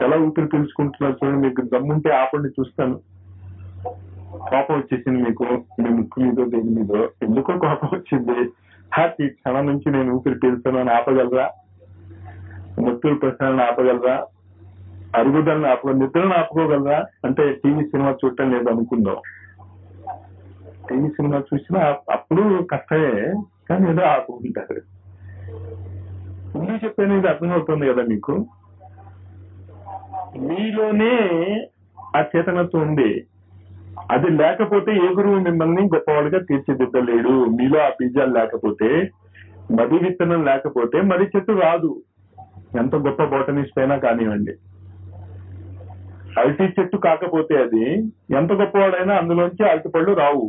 ఎలా ఊపిరి పీల్చుకుంటున్నారు చూడండి. మీకు దమ్ముంటే ఆపండి, చూస్తాను. కోపం వచ్చేసింది మీకు, మీ ముక్కు మీదో దేని మీదో ఎందుకో కోపం వచ్చింది. హ్యాపీ క్షణం నుంచి నేను ఊపిరి పీల్చున్నాను ఆపగలరా? మృత్యుల ప్రశ్నలను ఆపగలరా? అరుగుదలను నిద్రను ఆపుకోగలరా? అంటే టీవీ సినిమా చూడటం లేదు అనుకుందాం. టీవీ సినిమా చూసినా అప్పుడు కష్టమే, కానీ ఏదో ఆపుకుంటారు. ముందు చెప్పాను, ఇది అర్థమవుతుంది కదా మీకు. మీలోనే ఆ చేతనత్వం ఉంది. అది లేకపోతే ఏ గురువు మిమ్మల్ని గొప్పవాళ్ళుగా తీర్చిదిద్దలేడు. మీలో ఆ బీజాలు లేకపోతే, మది విత్తనం లేకపోతే మది చెట్టు రాదు. ఎంత గొప్ప బోటనిస్ట్ అయినా కానివ్వండి. అరటి చెట్టు కాకపోతే అది ఎంత గొప్పవాడైనా అందులోంచి అరటిపళ్ళు రావు.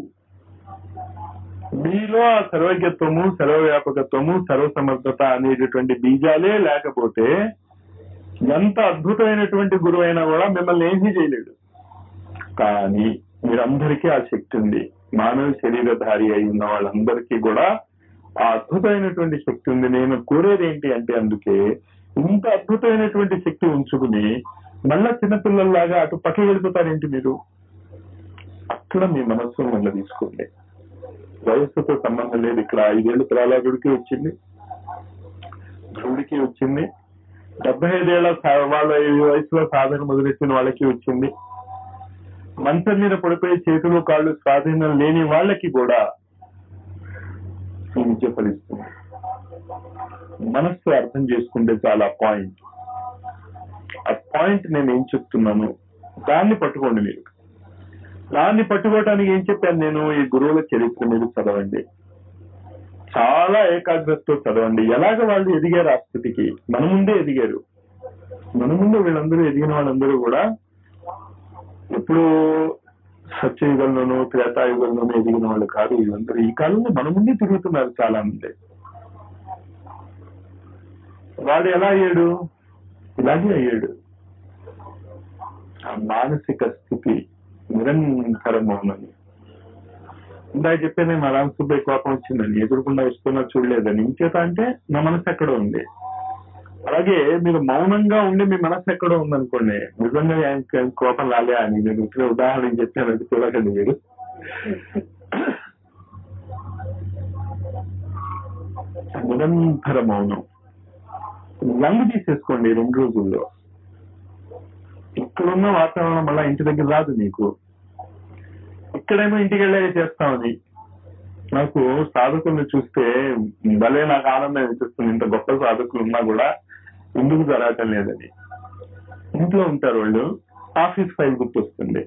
మీలో ఆ సర్వజ్ఞత్వము, సర్వవ్యాపకత్వము, సర్వసమర్థత అనేటటువంటి బీజాలే లేకపోతే ఎంత అద్భుతమైనటువంటి గురువు అయినా కూడా మిమ్మల్ని ఏమీ చేయలేడు. కానీ మీరందరికీ ఆ శక్తి ఉంది. మానవ శరీరధారి అయి ఉన్న వాళ్ళందరికీ కూడా ఆ అద్భుతమైనటువంటి శక్తి ఉంది. నేను కోరేది ఏంటి అంటే, అందుకే ఇంత అద్భుతమైనటువంటి శక్తి ఉంచుకుని మళ్ళా చిన్నపిల్లల్లాగా అటు పక్కకి వెళ్ళిపోతారేంటి మీరు? అక్కడ మీ మనస్సును మళ్ళీ తీసుకోండి. వయస్సుతో సంబంధం లేదు. ఇక్కడ 5 ఏళ్ళు ప్రహ్లాదుడికి వచ్చింది, ధ్రువుడికి వచ్చింది, 75 ఏళ్ల వాళ్ళ వయసులో సాధన మొదలెట్టిన వాళ్ళకి వచ్చింది, మంచం మీద పడిపోయి చేతులు కాళ్ళు స్వాధీనం లేని వాళ్ళకి కూడా ఈ విద్య ఫలిస్తుంది. మనస్సు అర్థం చేసుకుంటే చాలా పాయింట్. ఆ పాయింట్ నేను ఏం చెప్తున్నాను దాన్ని పట్టుకోండి. మీరు దాన్ని పట్టుకోవటానికి ఏం చెప్పాను నేను? ఈ గురువుల చరిత్ర మీరు చదవండి, చాలా ఏకాగ్రతతో చదవండి. ఎలాగ వాళ్ళు ఎదిగారు ఆ స్థితికి? మన ముందే ఎదిగారు. మన ముందే వీళ్ళందరూ ఎదిగిన వాళ్ళందరూ కూడా ఎప్పుడు సత్యయుగంలోనూ త్రేతాయుగంలోనూ ఎదిగిన వాళ్ళు కాదు. వీళ్ళందరూ ఈ కాలంలో మన ముందే తిరుగుతున్నారు చాలా మంది. వాడు ఎలా అయ్యాడు? ఇలాగే అయ్యాడు. ఆ మానసిక స్థితి నిరంతరం మౌనని. ఇందాక చెప్పానే మా రామ్ సుబ్బయ్య కోపం వచ్చిందని, ఎదురుకుండా వస్తున్నా చూడలేదని. ఇంచేత అంటే నా మనసు ఎక్కడో ఉంది. అలాగే మీరు మౌనంగా ఉండి మీ మనసు ఎక్కడో ఉందనుకోండి, నిజంగా కోపం రాలే అని నేను ఇచ్చిన ఉదాహరణ చెప్పానంటే చూడకండి మీరు. నిరంతర మౌనం లంగ్ తీసేసుకోండి 2 రోజుల్లో. ఇక్కడున్న వాతావరణం మళ్ళా ఇంటి దగ్గర రాదు మీకు. ఇక్కడేమో ఇంటికి వెళ్ళాక చేస్తామని. నాకు సాధకుల్ని చూస్తే భలే నాకు ఆనందం అనిపిస్తుంది. ఇంత గొప్ప సాధకులు ఉన్నా కూడా ఎందుకు జరగటం లేదని. ఇంట్లో ఉంటారు వాళ్ళు, ఆఫీస్ ఫైల్ గుర్తొస్తుంది,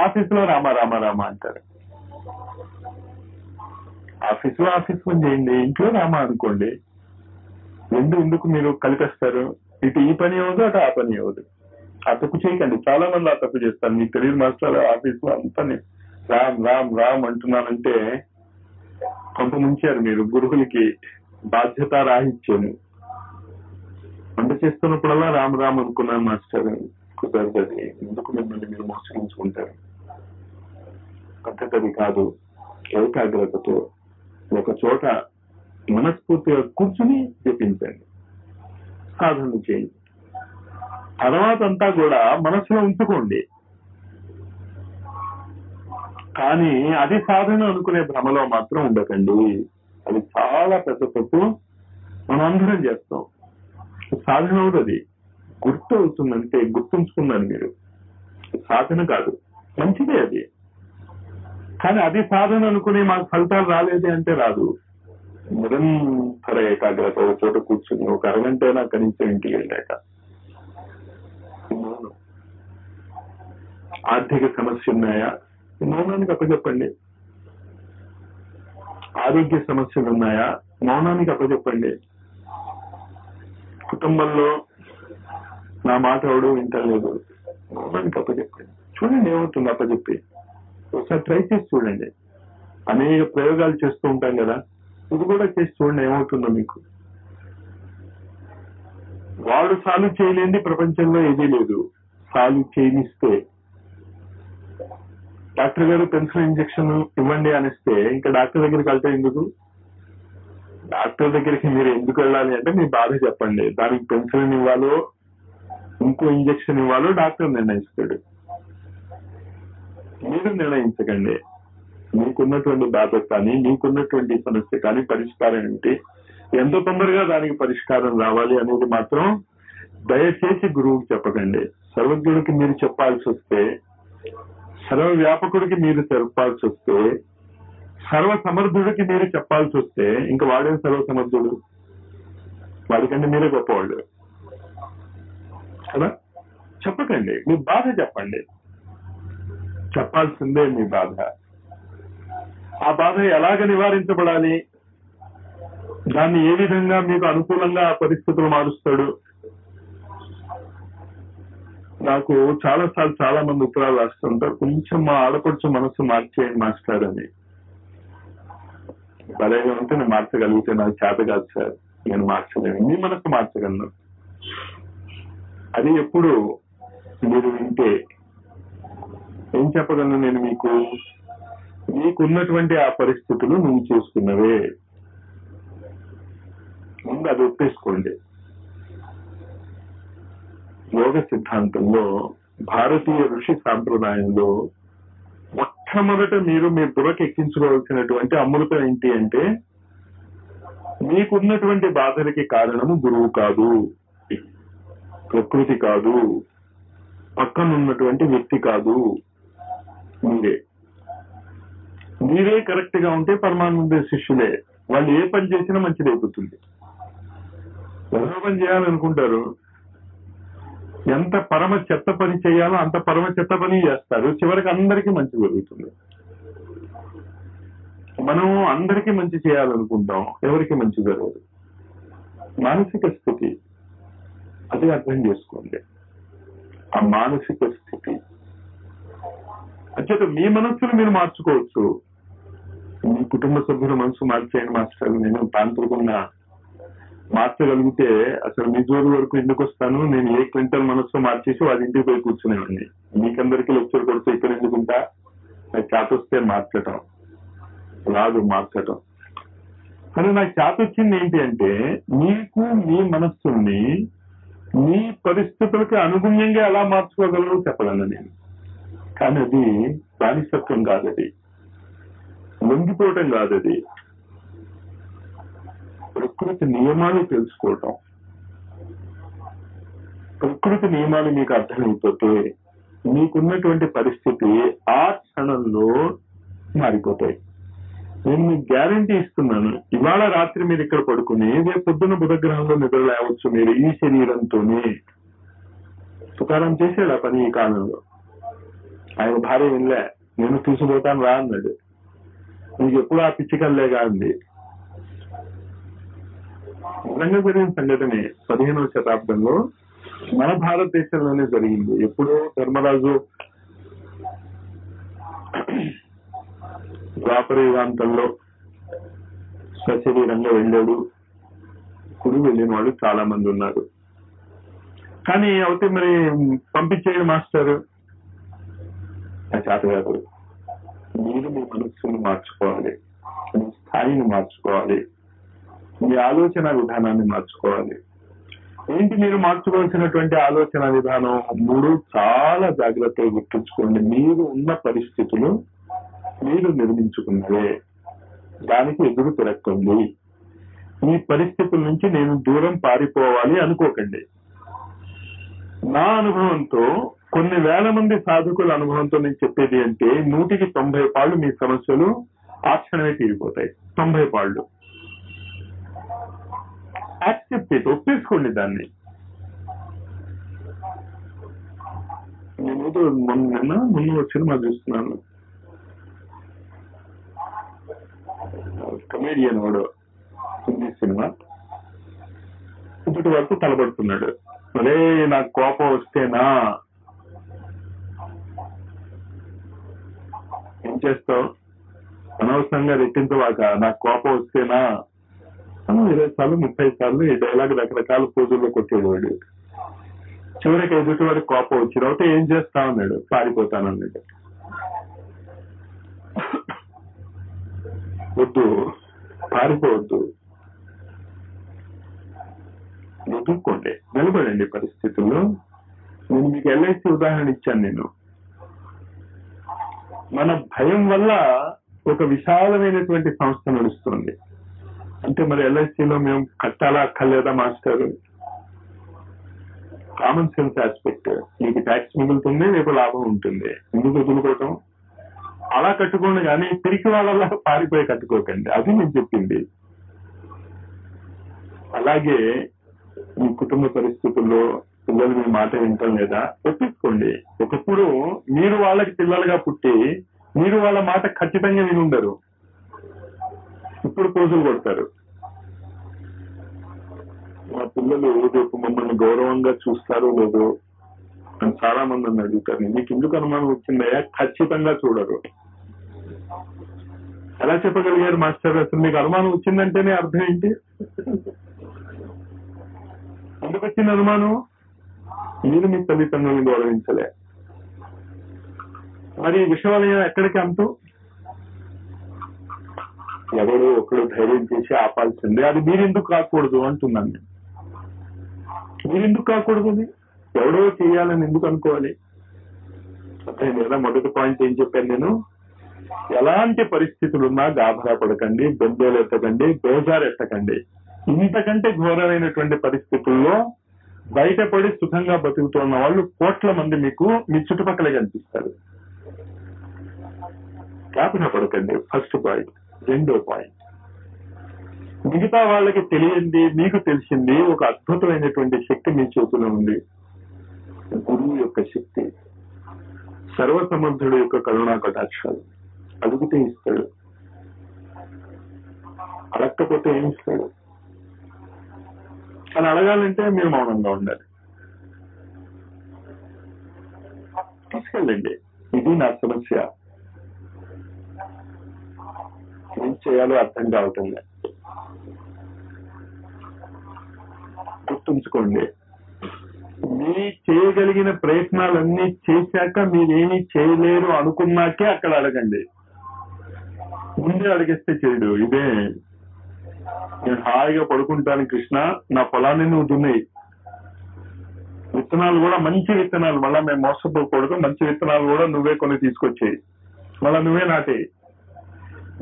ఆఫీసులో రామ రామ రామ అంటారు. ఆఫీసులో ఆఫీస్ పని చేయండి, ఇంట్లో రామ అనుకోండి. ఎందుకు మీరు కలిపేస్తారు? ఇటు ఈ పని అవ్వదు, అటు ఆ పని అవ్వదు. ఆ తప్పు చేయకండి. చాలా మంది ఆ తప్పు చేస్తారు. మీకు తెలియదు మాస్టర్, ఆఫీస్ లో అంతా రామ్ రామ్ రామ్ అంటున్నానంటే కొంత ముంచారు మీరు. గురువులకి బాధ్యత రాహిత్యము. వంట చేస్తున్నప్పుడల్లా రామ్ రామ్ అనుకున్నాను మాస్టర్, కుదరదు. ఎందుకు మిమ్మల్ని మీరు మోసగించుకుంటారు? పద్ధతి కాదు. ఏకాగ్రతతో ఒక చోట మనస్ఫూర్తిగా కూర్చుని జపించండి, సాధన చేయండి. తర్వాత అంతా కూడా మనసులో ఉంచుకోండి. కానీ అది సాధన అనుకునే భ్రమలో మాత్రం ఉండకండి. అది చాలా పెద్ద తప్పు. మనం అందరం చేస్తాం. సాధన అవుతుంది, గుర్తు అవుతుందంటే గుర్తుంచుకున్నాను మీరు. సాధన కాదు, మంచిదే అది. కానీ అది సాధన అనుకుని మాకు ఫలితాలు రాలేదు అంటే రాదు. నిరంతర ఏకాగ్రత ఒక చోట కూర్చుని ఒక అరగంట అయినా కనీసం ఇంటికి వెళ్ళాక. ఆర్థిక సమస్య ఉన్నాయా? మౌనానికి అప్పచెప్పండి. ఆరోగ్య సమస్యలు ఉన్నాయా? మౌనానికి అప్పచెప్పండి. కుటుంబంలో నా మాట ఎవడు వింటలేదు, మౌనానికి అప్పచెప్పండి. చూడండి ఏమవుతుంది అప్పచెప్పి. ఒకసారి ట్రై చేసి చూడండి. అనేక ప్రయోగాలు చేస్తూ ఉంటాం కదా, ఇది కూడా చేసి చూడండి ఏమవుతుందో మీకు. వాడు సాల్వ్ చేయలేని ప్రపంచంలో ఏదీ లేదు. సాల్వ్ చేయనిస్తే, డాక్టర్ గారు పెన్సిల్ ఇంజక్షన్ ఇవ్వండి అనిస్తే ఇంకా డాక్టర్ దగ్గరికి వెళ్తే ఎందుకు? డాక్టర్ దగ్గరికి మీరు ఎందుకు వెళ్ళాలి అంటే మీ బాధ చెప్పండి. దానికి పెన్సిల్ ఇవ్వాలో ఇంకో ఇంజక్షన్ ఇవ్వాలో డాక్టర్ నిర్ణయిస్తాడు. మీరు నిర్ణయించకండి. మీకున్నటువంటి బాధ కానీ, మీకున్నటువంటి సమస్య కానీ పరిష్కారం ఏంటి, ఎంత తొందరగా దానికి పరిష్కారం రావాలి అనేది మాత్రం దయచేసి గురువుకి చెప్పకండి. సర్వజ్ఞుడికి మీరు చెప్పాల్సి వస్తే, సర్వ వ్యాపకుడికి మీరు చెప్పాల్సి వస్తే, సర్వ సమర్థుడికి మీరు చెప్పాల్సి వస్తే ఇంకా వాడే సర్వ సమర్థుడు? వాడికంటే మీరే గొప్పవాళ్ళు కదా. చెప్పకండి, మీ బాధ చెప్పండి. చెప్పాల్సిందే మీ బాధ. ఆ బాధ ఎలాగ నివారించబడాలి, దాన్ని ఏ విధంగా మీకు అనుకూలంగా ఆ పరిస్థితులు మారుస్తాడు. నాకు చాలాసార్లు చాలా మంది ఉత్తరాలు రాస్తుంటారు, కొంచెం మా ఆడపడుచు మనసు మార్చేయండి మాస్టర్ అని. భలేగా ఉంటే నేను మార్చగలిగితే, నాకు చేత కాదు సార్, నేను మార్చలేను. మీ మనసు మార్చగలను. అది ఎప్పుడు మీరు వింటే ఏం చెప్పగలను నేను మీకు? మీకున్నటువంటి ఆ పరిస్థితులు నువ్వు చూసుకున్నవే. ముందు అది ఒప్పేసుకోండి. యోగ సిద్ధాంతంలో, భారతీయ ఋషి సాంప్రదాయంలో మొట్టమొదట మీరు మీ బుర్రకి ఎక్కించుకోవాల్సినటువంటి అమృతం ఏంటి అంటే, మీకున్నటువంటి బాధలకి కారణము గురువు కాదు, ప్రకృతి కాదు, పక్కనున్నటువంటి వ్యక్తి కాదు, మీరే. మీరే కరెక్ట్ గా ఉంటే పరమానంద శిష్యులే. వాళ్ళు ఏ పని చేసినా మంచిది అయిపోతుంది. ఎవరో పని చేయాలనుకుంటారు, ఎంత పరమ చెత్త పని చేయాలో అంత పరమ చెత్త పని చేస్తారు. చివరికి అందరికీ మంచి జరుగుతుంది. మనం అందరికీ మంచి చేయాలనుకుంటాం, ఎవరికి మంచి జరగదు. మానసిక స్థితి అది అర్థం చేసుకోండి. ఆ మానసిక స్థితి అంటే మీ మనస్సును మీరు మార్చుకోవచ్చు. మీ కుటుంబ సభ్యుల మనసు మార్చేయండి మాస్టర్, నేను తాంత్రికున్నా మార్చగలిగితే అసలు మీ జోరు వరకు ఎందుకు వస్తాను? నేను ఏ క్వింటల్ మనస్సు మార్చేసి వాళ్ళ ఇంటికి పోయి కూర్చునేవాడిని. మీకందరికీ లెక్చర్ కొడితే ఇక్కడ ఎందుకుంటా? నాకు చేత వస్తే మార్చటం రాదు, మార్చటం. కానీ నాకు చేత వచ్చింది ఏంటి అంటే, మీకు మీ మనస్సుని మీ పరిస్థితులకి అనుగుణ్యంగా ఎలా మార్చుకోగలరు చెప్పగలను నేను. కానీ అది బానిసత్వం కాదది, లొంగిపోవటం కాదది. ప్రకృతి నియమాలు తెలుసుకోవటం. ప్రకృతి నియమాలు మీకు అర్థమైపోతే మీకున్నటువంటి పరిస్థితి ఆ క్షణంలో మారిపోతాయి. నేను మీకు గ్యారంటీ ఇస్తున్నాను. ఇవాళ రాత్రి మీరు ఇక్కడ పడుకుని రేపు పొద్దున్న బుధగ్రహంలో నిద్ర లేవచ్చు మీరు ఈ శరీరంతోనే. తుకారాం చేశాడు ఆ పని ఈ కాలంలో. ఆయన భార్య వినలే, నేను తీసుకుపోతాను రా అన్నాడు. నీకు ఎప్పుడు ఆ పిచ్చికల్లేగా అంది. నిజంగా జరిగిన సంఘటనే 15వ శతాబ్దంలో మన భారతదేశంలోనే జరిగింది. ఎప్పుడో ధర్మరాజు ద్వాపర యుగాంతంలో సశరీరంగా వెళ్ళాడు. కుడి వెళ్ళిన వాళ్ళు చాలా మంది ఉన్నారు. కానీ అయితే మరి పంపించేయండి మాస్టర్, చేత కాదు. మీరు మీ మనస్సును మార్చుకోవాలి, మీ స్థాయిని మార్చుకోవాలి, మీ ఆలోచన విధానాన్ని మార్చుకోవాలి. ఏంటి మీరు మార్చుకోవాల్సినటువంటి ఆలోచన విధానం? 3 చాలా జాగ్రత్తగా గుర్తుంచుకోండి. మీరు ఉన్న పరిస్థితులు మీరు నిర్మించుకున్నవే, దానికి ఎదురు తిరగకండి. ఈ పరిస్థితుల నుంచి నేను దూరం పారిపోవాలి అనుకోకండి. నా అనుభవంతో, కొన్ని వేల మంది సాధకుల అనుభవంతో నేను చెప్పేది అంటే 100కి 90 పాళ్ళు మీ సమస్యలు ఆ క్షణమే తీరిపోతాయి. 90 పాళ్ళు యాక్సెప్ట్ చేసి ఒప్పేసుకోండి దాన్ని. నేను ముందు సినిమా చూస్తున్నాను, కమేడియన్ వాడు, హిందీ సినిమా. ఇప్పటి వరకు తలబడుతున్నాడు, అరే నాకు కోపం వస్తేనా ఏం చేస్తావు, అనవసరంగా రెట్టించవాక, నాకు కోపం వస్తేనా 20 సార్లు 30 సార్లు ఈ డైలాగ్ రకరకాల పోజుల్లో కొట్టేవాడు. చివరికి ఎదుటి వాడికి కోపం వచ్చినప్పుడు ఏం చేస్తా అన్నాడు, పారిపోతానన్నాడు. వద్దు, పారిపోవద్దు, ఎదుర్కోండి, నిలబడండి పరిస్థితుల్లో. నేను మీకు LIC ఉదాహరణ ఇచ్చాను. నేను మన భయం వల్ల ఒక విశాలమైనటువంటి సంస్థ నడుస్తుంది. అంటే మరి LICలో మేము కట్టాలా అక్కర్లేదా మాస్టర్? Common sense aspect. మీకు ట్యాక్స్ మిగులుతుంది, రేపు లాభం ఉంటుంది, ఎందుకు వదులుకోవటం? అలా కట్టుకోండి, కానీ తిరిగి వాళ్ళ పారిపోయి కట్టుకోకండి. అది నేను చెప్పింది. అలాగే మీ కుటుంబ పరిస్థితుల్లో పిల్లలు మీ మాట వింటాం లేదా ఒప్పించుకోండి. ఒకప్పుడు మీరు వాళ్ళకి పిల్లలుగా పుట్టి మీరు వాళ్ళ మాట ఖచ్చితంగా విని ఉండరు, ఇప్పుడు పోజులు కొడతారు. మా పిల్లలు రేపు మమ్మల్ని గౌరవంగా చూస్తారో లేదో అని చాలా మంది నన్ను అడుగుతారు. మీకు ఎందుకు అనుమానం వచ్చిందయ్యా? ఖచ్చితంగా చూడరు. ఎలా చెప్పగలిగారు మాస్టర్? అసలు మీకు అనుమానం వచ్చిందంటేనే అర్థం ఏంటి? ఎందుకు వచ్చింది అనుమానం? మీరు మీ తల్లిదండ్రులను గౌరవించలే. మరి విషయాలయం ఎక్కడికి అంటూ ఎవడో ఒకడు ధైర్యం చేసి ఆపాల్సిందే. అది మీరెందుకు కాకూడదు అంటున్నాను నేను. మీరెందుకు కాకూడదు? అది ఎవడో చేయాలని ఎందుకు అనుకోవాలి? లేదా మొదటి పాయింట్ ఏం చెప్పాను నేను? ఎలాంటి పరిస్థితులున్నా గాభరా పడకండి, బెంబేలు ఎత్తకండి, బేజారు ఎత్తకండి. ఇంతకంటే ఘోరమైనటువంటి పరిస్థితుల్లో బయటపడి సుఖంగా బతుకుతున్న వాళ్ళు కోట్ల మంది మీకు మీ చుట్టుపక్కలే కనిపిస్తారు. గాభరా పడకండి, ఫస్ట్ పాయింట్. రెండో పాయింట్, మిగతా వాళ్ళకి తెలియంది మీకు తెలిసింది ఒక అద్భుతమైనటువంటి శక్తి మీ చేతిలో ఉంది. గురువు యొక్క శక్తి, సర్వసమర్థుడు యొక్క కరుణా కటాక్షాలు. అడిగితే ఇస్తాడు, అడగకపోతే ఏమి ఇస్తాడు? అని అడగాలంటే మీరు మౌనంగా ఉండాలి. తీసుకెళ్ళండి, ఇది నా సమస్య, ఏం చేయాలో అర్థం కావటం లేదు. గుర్తుంచుకోండి, మీ చేయగలిగిన ప్రయత్నాలన్నీ చేశాక మీరేమీ చేయలేరు అనుకున్నాకే అక్కడ అడగండి. ముందే అడిగేస్తే చేయడు. ఇదే నేను హాయిగా పడుకుంటాను కృష్ణ, నా పొలాన్ని నువ్వు దున్నాయి, విత్తనాలు కూడా మంచి విత్తనాలు, మళ్ళా మేము మోసపోకూడదు, మంచి విత్తనాలు కూడా నువ్వే కొని తీసుకొచ్చేయి, మళ్ళా నువ్వే నాటేయి,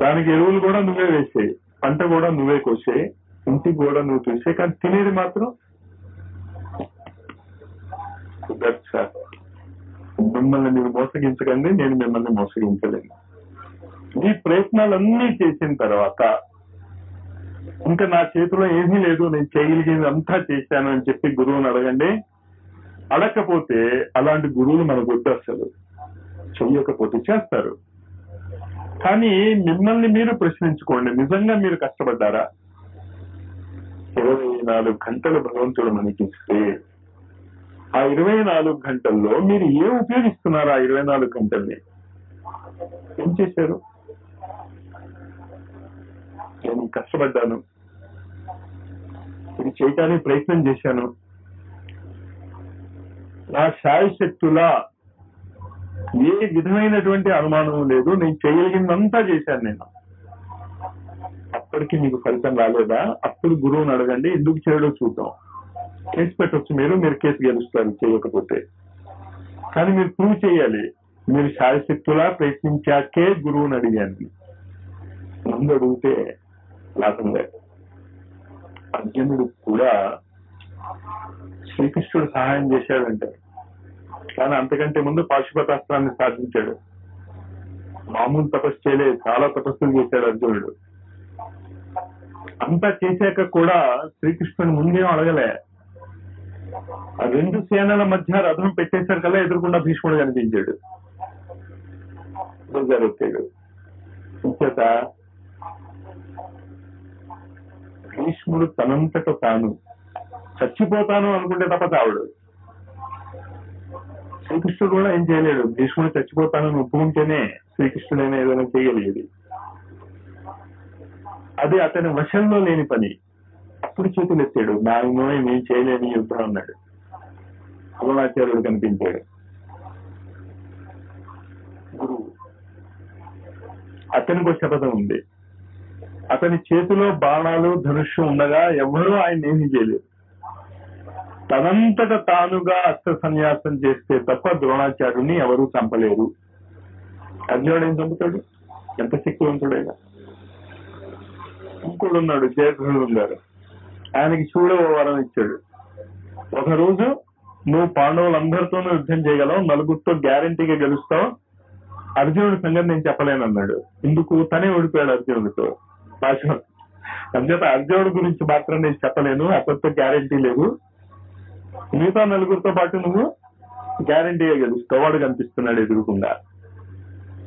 దానికి ఎరువులు కూడా నువ్వే వేసేయి, పంట కూడా నువ్వే కోసేయి, ఇంటికి కూడా నువ్వు చూసే, కానీ తినేది మాత్రం మిమ్మల్ని మీరు మోసగించకండి, నేను మిమ్మల్ని మోసగించలేను. ఈ ప్రయత్నాలన్నీ చేసిన తర్వాత ఇంకా నా చేతిలో ఏమీ లేదు, నేను చేయగలిగింది అంతా చేశాను అని చెప్పి గురువుని అడగండి. అడగకపోతే అలాంటి గురువులు మనకు వద్దు, అసలు చెయ్యకపోతే చేస్తారు. కానీ మిమ్మల్ని మీరు ప్రశ్నించుకోండి, నిజంగా మీరు కష్టపడ్డారా? 24 గంటలు భగవంతుడు మనకిస్తే ఆ 24 గంటల్లో మీరు ఏం ఉపయోగిస్తున్నారు? ఆ 24 గంటల్ని ఏం చేశారు? నేను కష్టపడ్డాను, ఇది చేయటానికి ప్రయత్నం చేశాను, నా శాయశక్తులా ఏ విధమైనటువంటి అనుమానం లేదు, నేను చేయగలిగిందంతా చేశాను నేను. అప్పటికి మీకు ఫలితం రాలేదా? అప్పుడు గురువుని అడగండి, ఎందుకు చేయడో చూద్దాం. కేసు పెట్టవచ్చు, మీరు కేసు గెలుస్తారు చేయకపోతే. కానీ మీరు ప్రూవ్ చేయాలి, మీరు శాయశక్తులా ప్రయత్నించాకే గురువుని అడిగాను. ముందు అడిగితే లాభం లేదు. అర్జునుడు కూడా శ్రీకృష్ణుడు సహాయం చేశాడంటే, కానీ అంతకంటే ముందు పాశుపతాస్త్రాన్ని సాధించాడు. మామూలు తపస్సు చేయలేదు, చాలా తపస్సులు చేశాడు అర్జునుడు. అంతా చేశాక కూడా శ్రీకృష్ణుని ముందేం అడగలే. ఆ 2 సేనల మధ్య రథం పెట్టేశారు కదా, ఎదురుకుండా భీష్ముడు కనిపించాడు, వచ్చాడు. ఇంచేత భీష్ముడు తనంతట తాను చచ్చిపోతాను అనుకుంటే తప్ప తావుడు. శ్రీకృష్ణుడు కూడా ఏం చేయలేడు. భీష్ముడు చచ్చిపోతానని ఒప్పుకుంటేనే శ్రీకృష్ణుడైనా ఏదైనా చేయగలిగేది. అది అతని వశంలో లేని పని. అప్పుడు చేతులు ఎత్తాడు, నాయనో నేను చేయలేని యుద్ధం అన్నాడు. ద్రోణాచార్యుడు కనిపించాడు, గురువు. అతనికి ఒక శపథం ఉంది, అతని చేతిలో బాణాలు ధనుష్యం ఉండగా ఎవరూ ఆయన ఏమీ చేయలేరు. తనంతట తానుగా అస్త్ర సన్యాసం చేస్తే తప్ప ద్రోణాచార్యుని ఎవరూ చంపలేరు. అర్జునుడు ఏం చంపుతాడు? ఎంత శక్తివంతుడైనా. ఇంకోడు ఉన్నాడు, జయద్రథుడు గారు, ఆయనకి చూడ వరం ఇచ్చాడు. ఒకరోజు నువ్వు పాండవులందరితోనూ యుద్ధం చేయగలవు, నలుగురితో గ్యారంటీగా గెలుస్తావు, అర్జునుడి సంగతి నేను చెప్పలేనన్నాడు. ఇందుకు తనే ఓడిపోయాడు అర్జునుడితో. అంచేత అర్జునుడి గురించి మాత్రం నేను చెప్పలేను, అతనితో గ్యారంటీ లేదు, మిగతా నలుగురితో పాటు నువ్వు గ్యారంటీగా గెలుస్తావు. వాడు కనిపిస్తున్నాడు ఎదురుకుండా.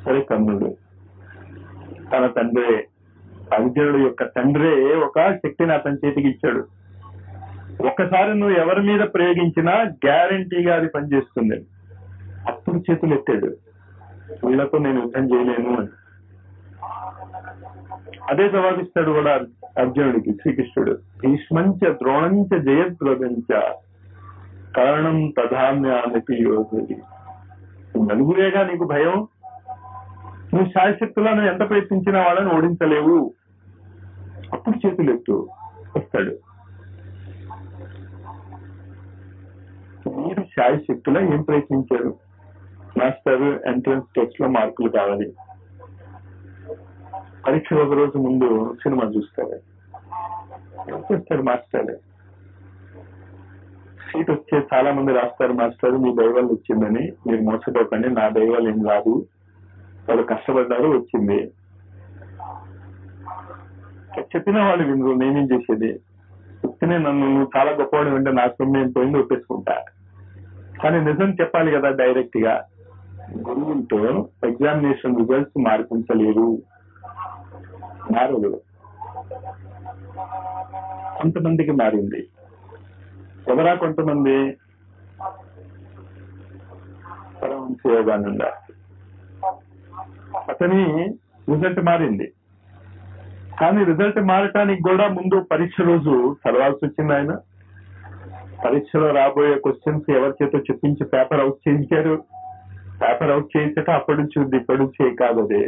సరే, కర్ణుడు తన తండ్రే, అర్జునుడు యొక్క తండ్రే ఒక శక్తిని అతని చేతికి ఇచ్చాడు. ఒక్కసారి నువ్వు ఎవరి మీద ప్రయోగించినా గ్యారంటీగా అది పనిచేస్తుంది. అప్పుడు చేతులు ఎత్తాడు, వీళ్ళతో నేను యుద్ధం చేయలేను అని. అదే జవాబిస్తాడు కూడా అర్జునుడికి శ్రీకృష్ణుడు. భీష్మంచ ద్రోణంచ జయద్రథంచ కారణం తధాన్యానికి యోధి. నలుగురేగా నీకు భయం, నువ్వు శాయశక్తులా నువ్వు ఎంత ప్రయత్నించినా వాళ్ళని ఓడించలేవు. అప్పుడు చేతులు ఎత్తు వస్తాడు. మీరు శాయశక్తులా ఏం ప్రయత్నించారు? మాస్టర్ ఎంట్రన్స్ టెస్ట్ లో మార్కులు కావాలి, పరీక్ష ఒక రోజు ముందు సినిమా చూస్తారు, చేస్తారు మాస్టర్. సీట్ వచ్చే చాలా మంది రాస్తారు, మాస్టర్ మీ దైవాలు వచ్చిందని మీరు మోసపోకండి, నా దైవాలు ఏం రాదు, వాళ్ళు కష్టపడ్డారు వచ్చింది. చెప్పిన వాళ్ళు వినరు, నేనేం చేసేది? చెప్తేనే నన్ను నువ్వు చాలా గొప్పవాడు అంటే నా సొమ్ము ఏం పోయింది ఒప్పేసుకుంటా. కానీ నిజం చెప్పాలి కదా డైరెక్ట్ గా. గురువులతో ఎగ్జామినేషన్ రిజల్ట్స్ మార్పించలేరు, మారదు. కొంతమందికి మారింది. ఎవరా కొంతమంది? పరమహంస యోగానంద, అతని రిజల్ట్ మారింది. కానీ రిజల్ట్ మారటానికి కూడా ముందు పరీక్ష రోజు చదవాల్సి వచ్చింది. ఆయన పరీక్షలో రాబోయే క్వశ్చన్స్ ఎవరి చేతో చెప్పించి పేపర్ అవుట్ చేయించారు. పేపర్ అవుట్ చేయించట అప్పటి నుంచి ఉంది, ఇప్పటి నుంచి కాదు. అదే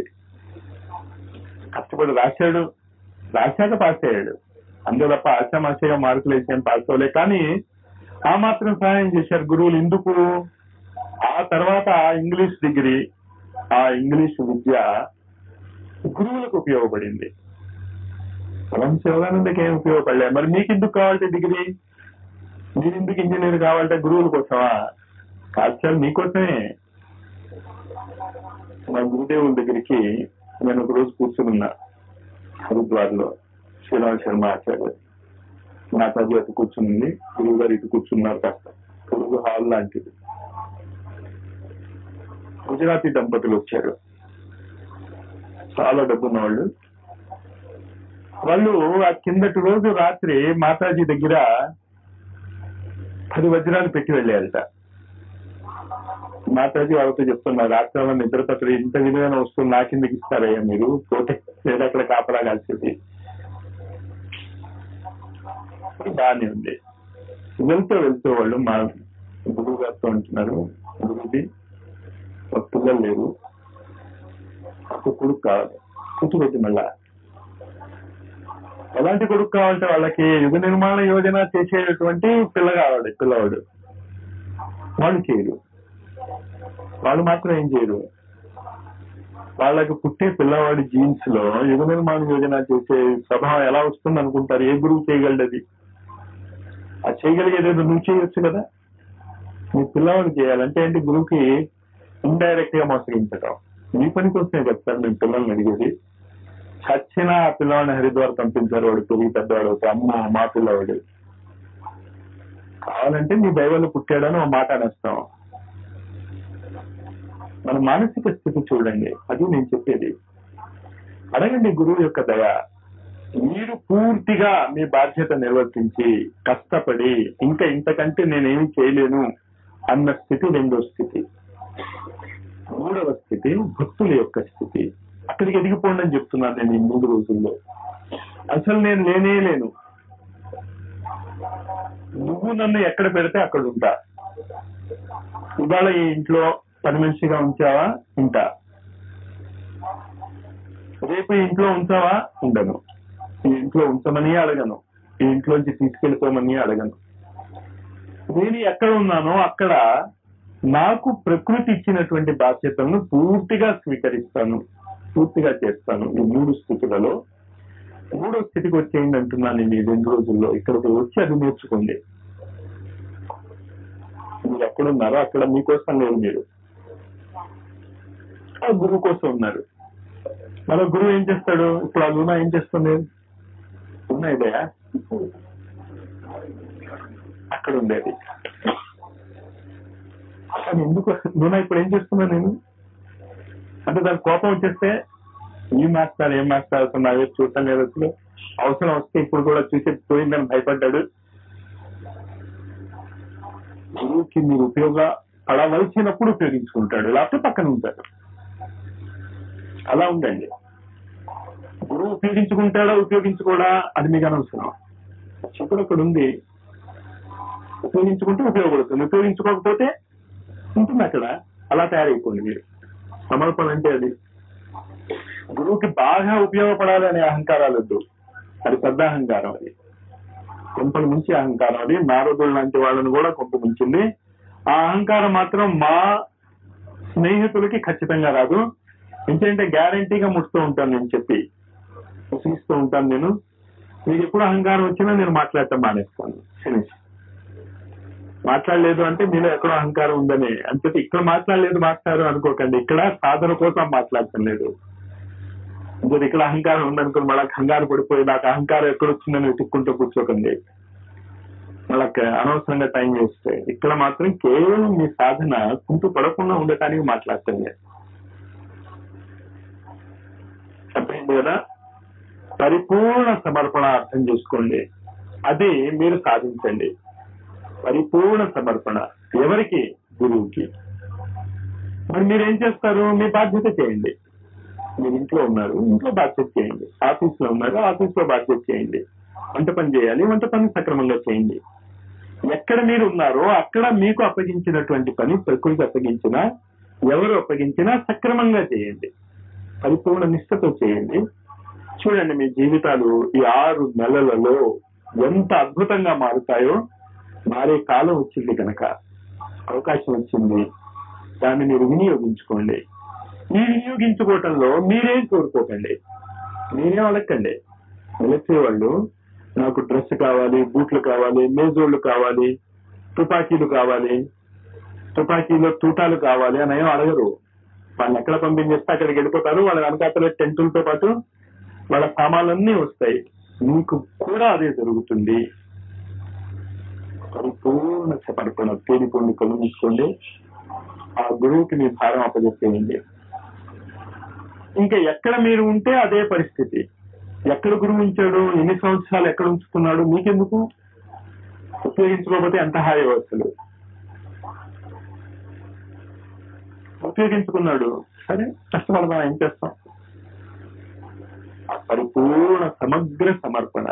కష్టపడి రాశాడు, రాశాక పాస్ అయ్యాడు. అందులో తప్ప ఆశామాషగా మార్కులు వేసాను పాస్ అవ్వలే. కానీ ఆ మాత్రం సహాయం చేశారు గురువులు. ఎందుకు? ఆ తర్వాత ఆ ఇంగ్లీష్ డిగ్రీ, ఆ ఇంగ్లీష్ విద్య గురువులకు ఉపయోగపడింది. పరమహంస యోగానందకి ఏం ఉపయోగపడలే. మరి మీకు ఎందుకు కావాలంటే డిగ్రీ? మీరు ఎందుకు ఇంజనీర్ కావాలంటే గురువుల కోసమా? కాదు, మీకోసమే. మా గురుదేవుల దగ్గరికి నేను ఒక రోజు కూర్చున్నా హరిద్వార్ లో. శ్రీరామ్ శర్మ ఆచార్య, మాతాజీ అటు కూర్చుంది, గురువు గారు ఇటు కూర్చున్నారు. కాస్త తెలుగు హాల్ లాంటిది. గుజరాతీ దంపతులు వచ్చారు, చాలా డబ్బున్న వాళ్ళు. వాళ్ళు ఆ కిందటి రోజు రాత్రి మాతాజీ దగ్గర 10 వజ్రాలు పెట్టి వెళ్ళారట. మాతాజీ వాళ్ళతో చెప్తున్నారు, రాత్రి నిద్రపత్ర ఇంత విలువైన వస్తువు నా కిందకి ఇస్తారయ్యా మీరు, పోతే లేదా అక్కడ కాపలా కాల్చేది. బాగానే ఉంది. వెళ్తూ వాళ్ళు మా గురువు గారితో అంటున్నారు, గురువుది ఒక పిల్లలు లేరు, ఒక కొడుకు కావాలి, కూతురు మళ్ళా. ఎలాంటి కొడుకు కావాలంటే వాళ్ళకి యుగ నిర్మాణ యోజన చేసేటటువంటి పిల్లవాడు. వాళ్ళు చేయరు, వాళ్ళు మాత్రం ఏం చేయరు. వాళ్ళకి పుట్టే పిల్లవాడి జీన్స్ లో యుగ నిర్మాణ యోజన చేసే స్వభావం ఎలా వస్తుంది అనుకుంటారు? ఏ గురువు చేయగలడు అది? ఆ చేయగలిగేదేదో నువ్వు చేయొచ్చు కదా. మీ పిల్లవాడు చేయాలంటే ఏంటి? గురువుకి ఇండైరెక్ట్ గా మోసగించడం. మీ పనికి వస్తే చెప్తారు మేము పిల్లల్ని అడిగేది. చచ్చిన ఆ పిల్లవాడిని హరిద్వార్ పంపించారు, వాడు పెరిగి పెద్దవాడు అవుతాడు. అమ్మ మా పిల్లవాడు కావాలంటే మీ దైవంలో పుట్టాడని ఒక మాట అనేస్తాం. మన మానసిక స్థితి చూడండి, అది నేను చెప్పేది. అడగండి గురువు యొక్క దయ. మీరు పూర్తిగా మీ బాధ్యత నిర్వర్తించి కష్టపడి ఇంకా ఇంతకంటే నేనేమి చేయలేను అన్న స్థితి రెండో స్థితి. మూడవ స్థితి భక్తుల యొక్క స్థితి. అక్కడికి ఎదిగిపోండి అని చెప్తున్నాను నేను ఈ 3 రోజుల్లో. అసలు నేను లేను, నువ్వు నన్ను ఎక్కడ పెడితే అక్కడ ఉంటా. ఇవాళ ఈ ఇంట్లో పని మనిషిగా ఉంచావా? ఉంటా. రేపు ఈ ఇంట్లో ఉంచావా? ఉండను. ఈ ఇంట్లో ఉంచమని అడగను, ఈ ఇంట్లోంచి తీసుకెళ్ళిపోమని అడగను. నేను ఎక్కడ ఉన్నానో అక్కడ నాకు ప్రకృతి ఇచ్చినటువంటి బాధ్యతలను పూర్తిగా స్వీకరిస్తాను, పూర్తిగా చేస్తాను. ఈ 3 స్థితులలో 3వ స్థితికి వచ్చేయండి అంటున్నాను నేను ఈ 2 రోజుల్లో. ఇక్కడికి వచ్చి అది నేర్చుకోండి. మీరు ఎక్కడున్నారో అక్కడ మీకోసం లేదు, మీరు ఆ గురువు కోసం ఉన్నారు. మరో గురువు ఏం చేస్తాడు? ఇప్పుడు ఆ లూనా ఏం చేస్తుంది? ఉన్నాయిదయా అక్కడ ఉండేది. కానీ ఎందుకు లూనా ఇప్పుడు ఏం చేస్తున్నా నేను అంటే దాని కోపం వచ్చేస్తే ఏం మాట్లాడుతున్నా నా వైపు చూడటం లేదు. అసలు అవసరం వస్తే ఇప్పుడు కూడా చూసి పోయిందని భయపడ్డాడు. గురువుకి మీరు పడవలసినప్పుడు ఉపయోగించుకుంటాడు, లేకపోతే పక్కన ఉంటాడు. అలా ఉండండి. గురువు ఉపయోగించుకుంటాడా ఉపయోగించుకోడా అది మీకు అనవసరం. చెప్పడం అక్కడ ఉంది. ఉపయోగించుకుంటే ఉపయోగపడుతుంది, ఉపయోగించుకోకపోతే ఉంటుంది అక్కడ. అలా తయారైపోండి మీరు. సమర్పణ అంటే అది. గురువుకి బాగా ఉపయోగపడాలి అనే అహంకారాలు వద్దు, అది పెద్ద అహంకారం. అది కొంపలు ముంచి అహంకారం. అది నారదుడు లాంటి వాళ్ళని కూడా కొంప ముంచింది. ఆ అహంకారం మాత్రం మా స్నేహితులకి ఖచ్చితంగా రాదు. ఎందుకంటే గ్యారంటీగా ముడుతూ ఉంటాను నేను, చెప్పి ముసిగిస్తూ ఉంటాను నేను. మీకు ఎప్పుడు అహంకారం వచ్చినా నేను మాట్లాడటం మానేస్తాను. ఫినిష్. మాట్లాడలేదు అంటే మీలో ఎక్కడో అహంకారం ఉందని. అంతే. ఇక్కడ మాట్లాడలేదు మాట్లాడారు అనుకోకండి, ఇక్కడ సాధన కోసం మాట్లాడటం లేదు. ఇక్కడ అహంకారం ఉందనుకుని మళ్ళీ కంగారు పడిపోయి నాకు అహంకారం ఎక్కడొచ్చిందని వెతుక్కుంటూ కూర్చోకండి. వాళ్ళకి అనవసరంగా టైం వేస్ట్. ఇక్కడ మాత్రం కేవలం మీ సాధన కుంటూ పడకుండా ఉండటానికి మాట్లాడటం లేదు. చెప్పండి కదా. పరిపూర్ణ సమర్పణ అర్థం చేసుకోండి, అది మీరు సాధించండి. పరిపూర్ణ సమర్పణ ఎవరికి? గురువుకి. మరి మీరేం చేస్తారు? మీ బాధ్యత చేయండి. మీరు ఇంట్లో ఉన్నారు, ఇంట్లో బాధ్యత చేయండి. ఆఫీస్లో ఉన్నారు, ఆఫీస్లో బాధ్యత చేయండి. వంట పని చేయాలి, వంట పని సక్రమంగా చేయండి. ఎక్కడ మీరు ఉన్నారో అక్కడ మీకు అప్పగించినటువంటి పని, ప్రకృతి అప్పగించినా ఎవరు అప్పగించినా సక్రమంగా చేయండి. పరిపూర్ణ నిష్ఠతో చేయండి. చూడండి మీ జీవితాలు ఈ 6 నెలలలో ఎంత అద్భుతంగా మారుతాయో. మారే కాలం వచ్చింది కనుక, అవకాశం వచ్చింది, దాన్ని మీరు వినియోగించుకోండి. ఈ వినియోగించుకోవటంలో మీరేం కోరుకోకండి, మీరేం అడగండి. ఎలక్ట్రీ వాళ్ళు నాకు డ్రెస్ కావాలి, బూట్లు కావాలి, మేజోళ్లు కావాలి, తుపాకీలు కావాలి, తుపాకీలో తూటాలు కావాలి అని ఏం అడగరు. వాళ్ళని ఎక్కడ పంపించేస్తే అక్కడికి వెళ్ళిపోతారు. వాళ్ళ వెనకాతల టెంటులతో పాటు వాళ్ళ సామాన్లన్నీ వస్తాయి. మీకు కూడా అదే జరుగుతుంది. పరిపూర్ణ సమర్పణ. తేలిపోండి, కళ్ళు మూసుకోండి. ఆ గురువుకి మీ భారం అప్పచెప్పేయండి. ఇంకా ఎక్కడ మీరు ఉంటే అదే పరిస్థితి. ఎక్కడ గురువు ఉంచాడు, ఎన్ని సంవత్సరాలు ఎక్కడ ఉంచుకున్నాడు మీకెందుకు? ఉపయోగించుకోకపోతే ఎంత హాయి అసలు. ఉపయోగించుకున్నాడు, సరే కష్టపడదాం, ఏం చేస్తాం. ఆ పరిపూర్ణ సమగ్ర సమర్పణ.